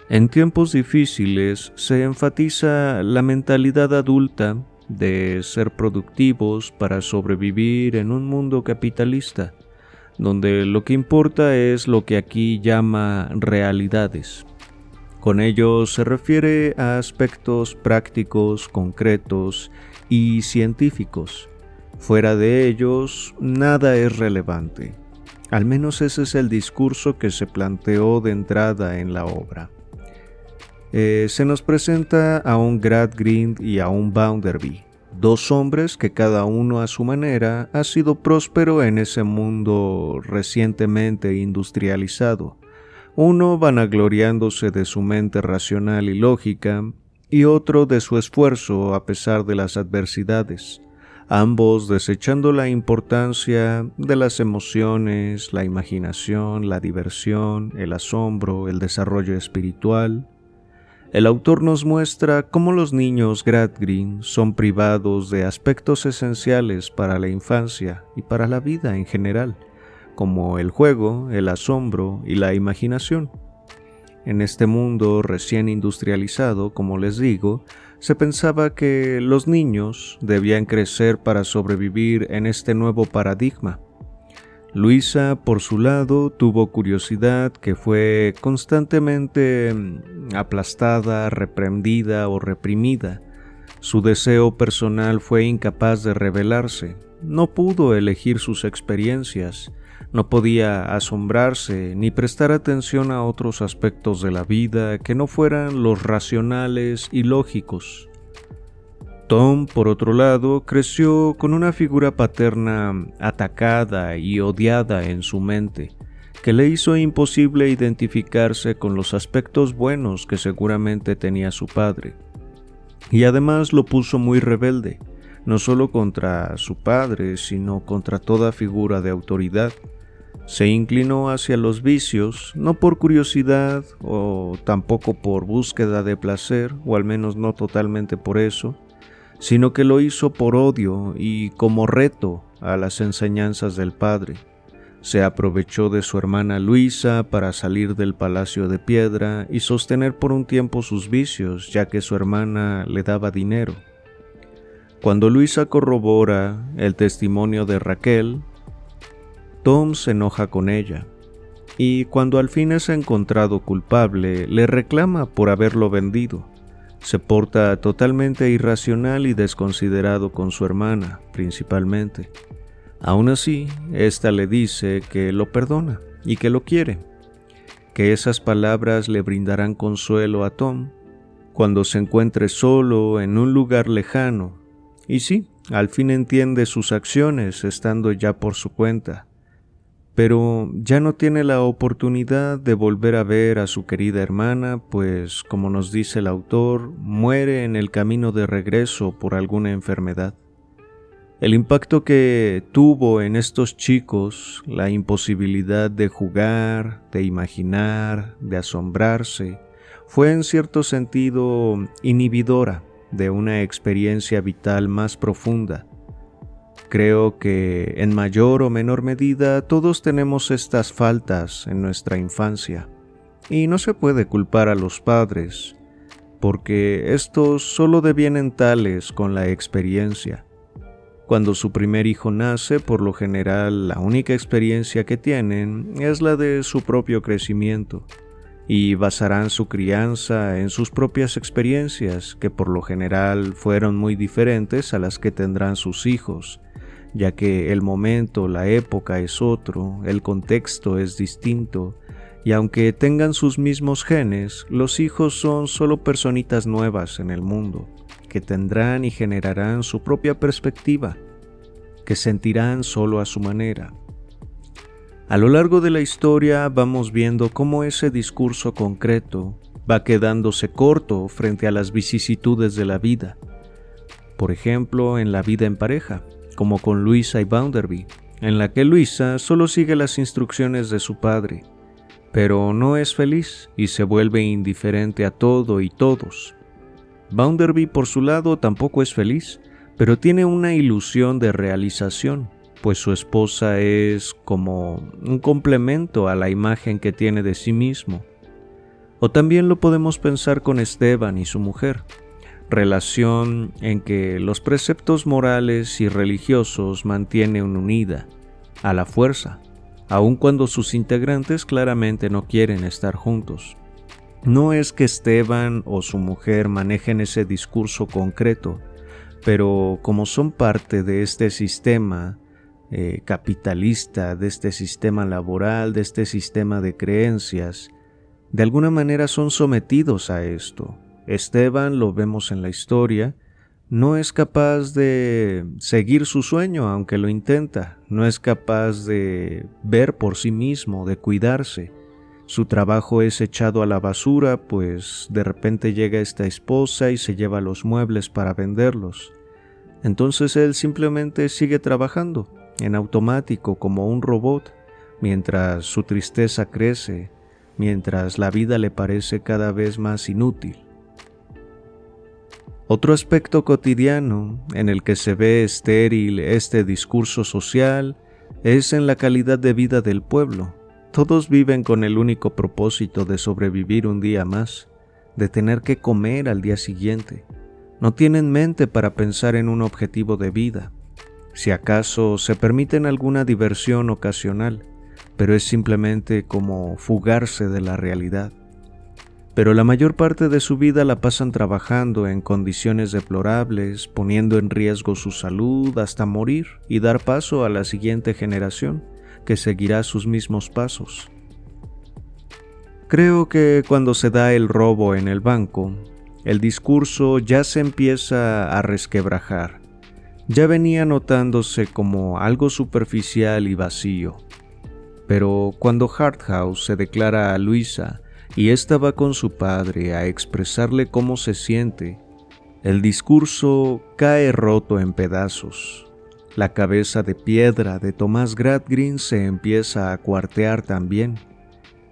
En tiempos difíciles se enfatiza la mentalidad adulta de ser productivos para sobrevivir en un mundo capitalista, donde lo que importa es lo que aquí llama realidades. Con ello se refiere a aspectos prácticos, concretos y científicos. Fuera de ellos, nada es relevante. Al menos ese es el discurso que se planteó de entrada en la obra. Se nos presenta a un Gradgrind y a un Bounderby, 2 hombres que cada uno a su manera ha sido próspero en ese mundo recientemente industrializado, uno vanagloriándose de su mente racional y lógica, y otro de su esfuerzo a pesar de las adversidades, ambos desechando la importancia de las emociones, la imaginación, la diversión, el asombro, el desarrollo espiritual. El autor nos muestra cómo los niños Gradgrind son privados de aspectos esenciales para la infancia y para la vida en general, como el juego, el asombro y la imaginación. En este mundo recién industrializado, como les digo, se pensaba que los niños debían crecer para sobrevivir en este nuevo paradigma. Luisa, por su lado, tuvo curiosidad que fue constantemente aplastada, reprendida o reprimida. Su deseo personal fue incapaz de revelarse. No pudo elegir sus experiencias, no podía asombrarse ni prestar atención a otros aspectos de la vida que no fueran los racionales y lógicos. Tom, por otro lado, creció con una figura paterna atacada y odiada en su mente, que le hizo imposible identificarse con los aspectos buenos que seguramente tenía su padre. Y además lo puso muy rebelde, no solo contra su padre, sino contra toda figura de autoridad. Se inclinó hacia los vicios, no por curiosidad o tampoco por búsqueda de placer, o al menos no totalmente por eso, sino que lo hizo por odio y como reto a las enseñanzas del padre. Se aprovechó de su hermana Luisa para salir del palacio de piedra y sostener por un tiempo sus vicios, ya que su hermana le daba dinero. Cuando Luisa corrobora el testimonio de Raquel, Tom se enoja con ella, y cuando al fin es encontrado culpable, le reclama por haberlo vendido. Se porta totalmente irracional y desconsiderado con su hermana, principalmente. Aún así, ésta le dice que lo perdona y que lo quiere, que esas palabras le brindarán consuelo a Tom cuando se encuentre solo en un lugar lejano. Y sí, al fin entiende sus acciones estando ya por su cuenta, pero ya no tiene la oportunidad de volver a ver a su querida hermana, pues, como nos dice el autor, muere en el camino de regreso por alguna enfermedad. El impacto que tuvo en estos chicos la imposibilidad de jugar, de imaginar, de asombrarse, fue en cierto sentido inhibidora de una experiencia vital más profunda. Creo que en mayor o menor medida todos tenemos estas faltas en nuestra infancia, y no se puede culpar a los padres, porque estos solo devienen tales con la experiencia. Cuando su primer hijo nace, por lo general, la única experiencia que tienen es la de su propio crecimiento, y basarán su crianza en sus propias experiencias, que por lo general fueron muy diferentes a las que tendrán sus hijos, ya que el momento, la época es otro, el contexto es distinto, y aunque tengan sus mismos genes, los hijos son solo personitas nuevas en el mundo, que tendrán y generarán su propia perspectiva, que sentirán solo a su manera. A lo largo de la historia vamos viendo cómo ese discurso concreto va quedándose corto frente a las vicisitudes de la vida. Por ejemplo, en la vida en pareja, como con Luisa y Bounderby, en la que Luisa solo sigue las instrucciones de su padre, pero no es feliz y se vuelve indiferente a todo y todos. Bounderby, por su lado, tampoco es feliz, pero tiene una ilusión de realización, pues su esposa es como un complemento a la imagen que tiene de sí mismo. O también lo podemos pensar con Esteban y su mujer, relación en que los preceptos morales y religiosos mantienen unida, a la fuerza, aun cuando sus integrantes claramente no quieren estar juntos. No es que Esteban o su mujer manejen ese discurso concreto, pero como son parte de este sistema capitalista, de este sistema laboral, de este sistema de creencias, de alguna manera son sometidos a esto. Esteban, lo vemos en la historia, no es capaz de seguir su sueño aunque lo intenta, no es capaz de ver por sí mismo, de cuidarse. Su trabajo es echado a la basura, pues de repente llega esta esposa y se lleva los muebles para venderlos. Entonces él simplemente sigue trabajando, en automático como un robot, mientras su tristeza crece, mientras la vida le parece cada vez más inútil. Otro aspecto cotidiano en el que se ve estéril este discurso social es en la calidad de vida del pueblo. Todos viven con el único propósito de sobrevivir un día más, de tener que comer al día siguiente. No tienen mente para pensar en un objetivo de vida. Si acaso se permiten alguna diversión ocasional, pero es simplemente como fugarse de la realidad. Pero la mayor parte de su vida la pasan trabajando en condiciones deplorables, poniendo en riesgo su salud hasta morir y dar paso a la siguiente generación, que seguirá sus mismos pasos. Creo que cuando se da el robo en el banco, el discurso ya se empieza a resquebrajar. Ya venía notándose como algo superficial y vacío. Pero cuando Harthouse se declara a Luisa y ésta va con su padre a expresarle cómo se siente, el discurso cae roto en pedazos. La cabeza de piedra de Thomas Gradgrin se empieza a cuartear también.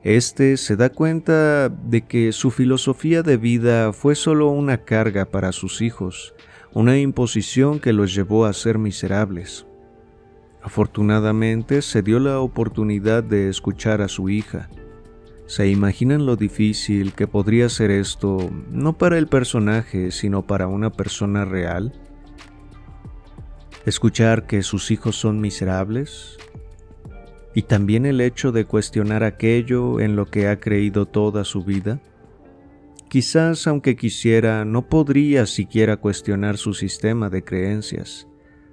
Este se da cuenta de que su filosofía de vida fue solo una carga para sus hijos, una imposición que los llevó a ser miserables. Afortunadamente se dio la oportunidad de escuchar a su hija. ¿Se imaginan lo difícil que podría ser esto, no para el personaje, sino para una persona real? Escuchar que sus hijos son miserables, y también el hecho de cuestionar aquello en lo que ha creído toda su vida. Quizás, aunque quisiera, no podría siquiera cuestionar su sistema de creencias.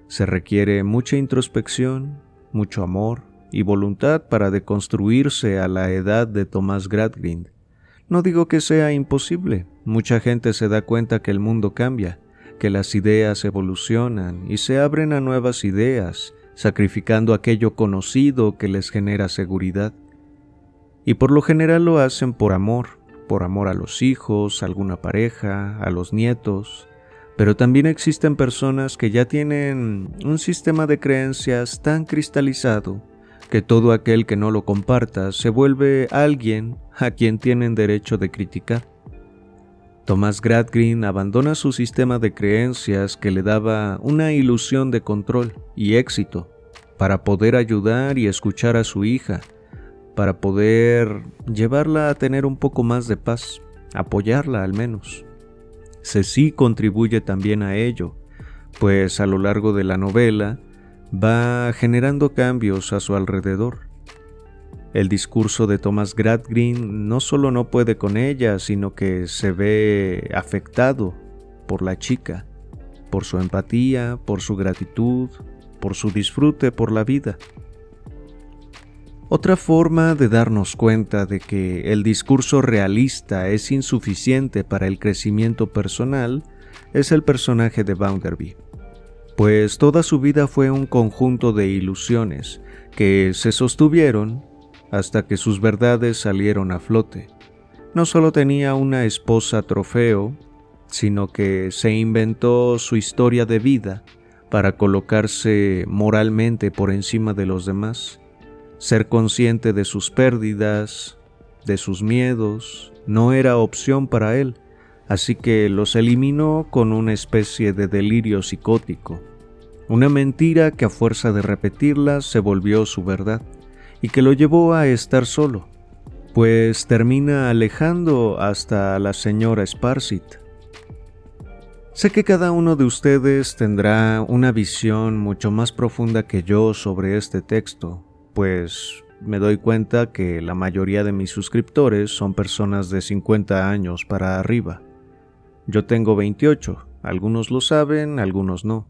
Se requiere mucha introspección, mucho amor y voluntad para deconstruirse a la edad de Thomas Gradgrind. No digo que sea imposible, mucha gente se da cuenta que el mundo cambia, que las ideas evolucionan y se abren a nuevas ideas, sacrificando aquello conocido que les genera seguridad. Y por lo general lo hacen por amor a los hijos, a alguna pareja, a los nietos, pero también existen personas que ya tienen un sistema de creencias tan cristalizado que todo aquel que no lo comparta se vuelve alguien a quien tienen derecho de criticar. Thomas Gradgrind abandona su sistema de creencias que le daba una ilusión de control y éxito para poder ayudar y escuchar a su hija, para poder llevarla a tener un poco más de paz, apoyarla al menos. Ceci contribuye también a ello, pues a lo largo de la novela va generando cambios a su alrededor. El discurso de Thomas Gradgrind no solo no puede con ella, sino que se ve afectado por la chica, por su empatía, por su gratitud, por su disfrute por la vida. Otra forma de darnos cuenta de que el discurso realista es insuficiente para el crecimiento personal es el personaje de Bounderby, pues toda su vida fue un conjunto de ilusiones que se sostuvieron hasta que sus verdades salieron a flote. No solo tenía una esposa trofeo, sino que se inventó su historia de vida para colocarse moralmente por encima de los demás. Ser consciente de sus pérdidas, de sus miedos, no era opción para él, así que los eliminó con una especie de delirio psicótico. Una mentira que a fuerza de repetirla se volvió su verdad y que lo llevó a estar solo, pues termina alejando hasta a la señora Sparsit. Sé que cada uno de ustedes tendrá una visión mucho más profunda que yo sobre este texto, pues me doy cuenta que la mayoría de mis suscriptores son personas de 50 años para arriba. Yo tengo 28, algunos lo saben, algunos no.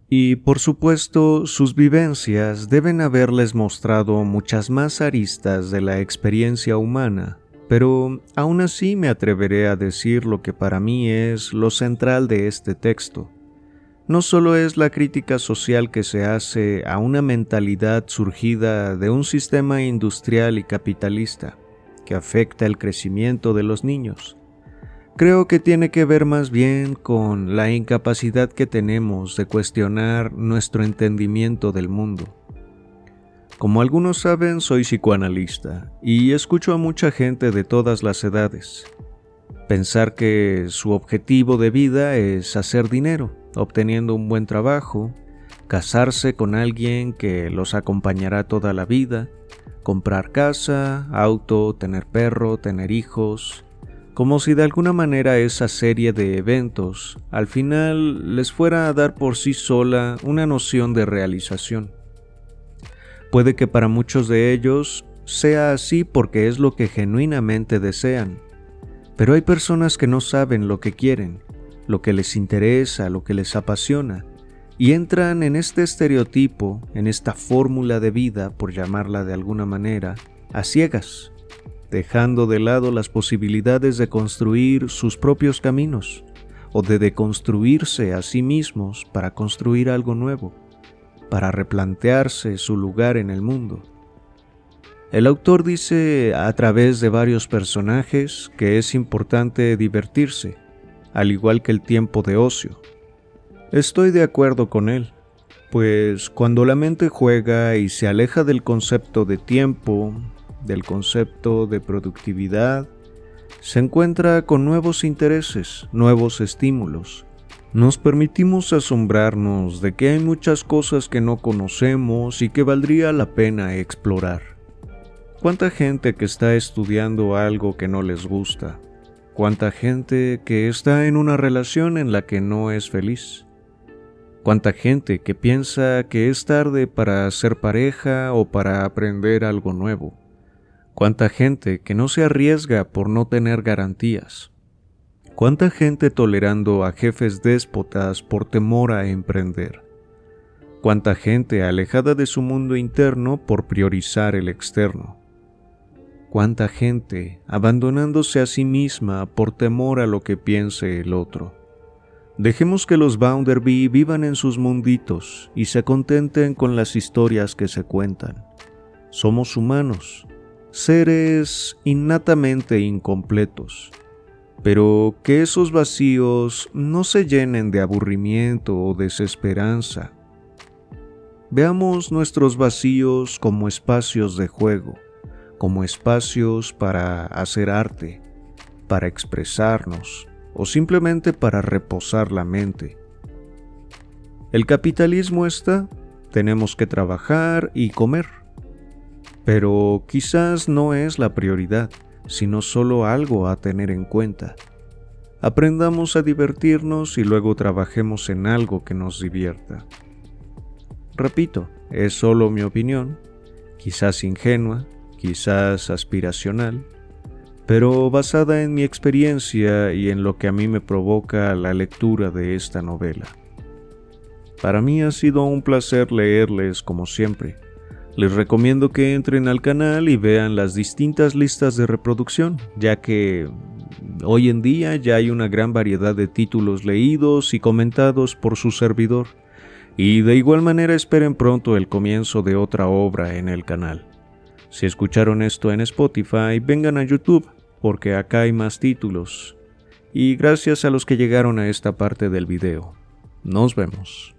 Y por supuesto, sus vivencias deben haberles mostrado muchas más aristas de la experiencia humana, pero aún así me atreveré a decir lo que para mí es lo central de este texto. No solo es la crítica social que se hace a una mentalidad surgida de un sistema industrial y capitalista que afecta el crecimiento de los niños. Creo que tiene que ver más bien con la incapacidad que tenemos de cuestionar nuestro entendimiento del mundo. Como algunos saben, soy psicoanalista y escucho a mucha gente de todas las edades pensar que su objetivo de vida es hacer dinero, obteniendo un buen trabajo, casarse con alguien que los acompañará toda la vida, comprar casa, auto, tener perro, tener hijos, como si de alguna manera esa serie de eventos al final les fuera a dar por sí sola una noción de realización. Puede que para muchos de ellos sea así porque es lo que genuinamente desean, pero hay personas que no saben lo que quieren, lo que les interesa, lo que les apasiona, y entran en este estereotipo, en esta fórmula de vida, por llamarla de alguna manera, a ciegas, dejando de lado las posibilidades de construir sus propios caminos o de deconstruirse a sí mismos para construir algo nuevo, para replantearse su lugar en el mundo. El autor dice a través de varios personajes que es importante divertirse, al igual que el tiempo de ocio. Estoy de acuerdo con él, pues cuando la mente juega y se aleja del concepto de tiempo, del concepto de productividad, se encuentra con nuevos intereses, nuevos estímulos. Nos permitimos asombrarnos de que hay muchas cosas que no conocemos y que valdría la pena explorar. ¿Cuánta gente que está estudiando algo que no les gusta? ¿Cuánta gente que está en una relación en la que no es feliz? ¿Cuánta gente que piensa que es tarde para ser pareja o para aprender algo nuevo? ¿Cuánta gente que no se arriesga por no tener garantías? ¿Cuánta gente tolerando a jefes déspotas por temor a emprender? ¿Cuánta gente alejada de su mundo interno por priorizar el externo? ¿Cuánta gente abandonándose a sí misma por temor a lo que piense el otro? Dejemos que los Bounderby vivan en sus munditos y se contenten con las historias que se cuentan. Somos humanos, seres innatamente incompletos, pero que esos vacíos no se llenen de aburrimiento o desesperanza. Veamos nuestros vacíos como espacios de juego, como espacios para hacer arte, para expresarnos o simplemente para reposar la mente. El capitalismo está, tenemos que trabajar y comer, pero quizás no es la prioridad, sino solo algo a tener en cuenta. Aprendamos a divertirnos y luego trabajemos en algo que nos divierta. Repito, es solo mi opinión, quizás ingenua, quizás aspiracional, pero basada en mi experiencia y en lo que a mí me provoca la lectura de esta novela. Para mí ha sido un placer leerles como siempre. Les recomiendo que entren al canal y vean las distintas listas de reproducción, ya que hoy en día ya hay una gran variedad de títulos leídos y comentados por su servidor. Y de igual manera esperen pronto el comienzo de otra obra en el canal. Si escucharon esto en Spotify, vengan a YouTube, porque acá hay más títulos. Y gracias a los que llegaron a esta parte del video. Nos vemos.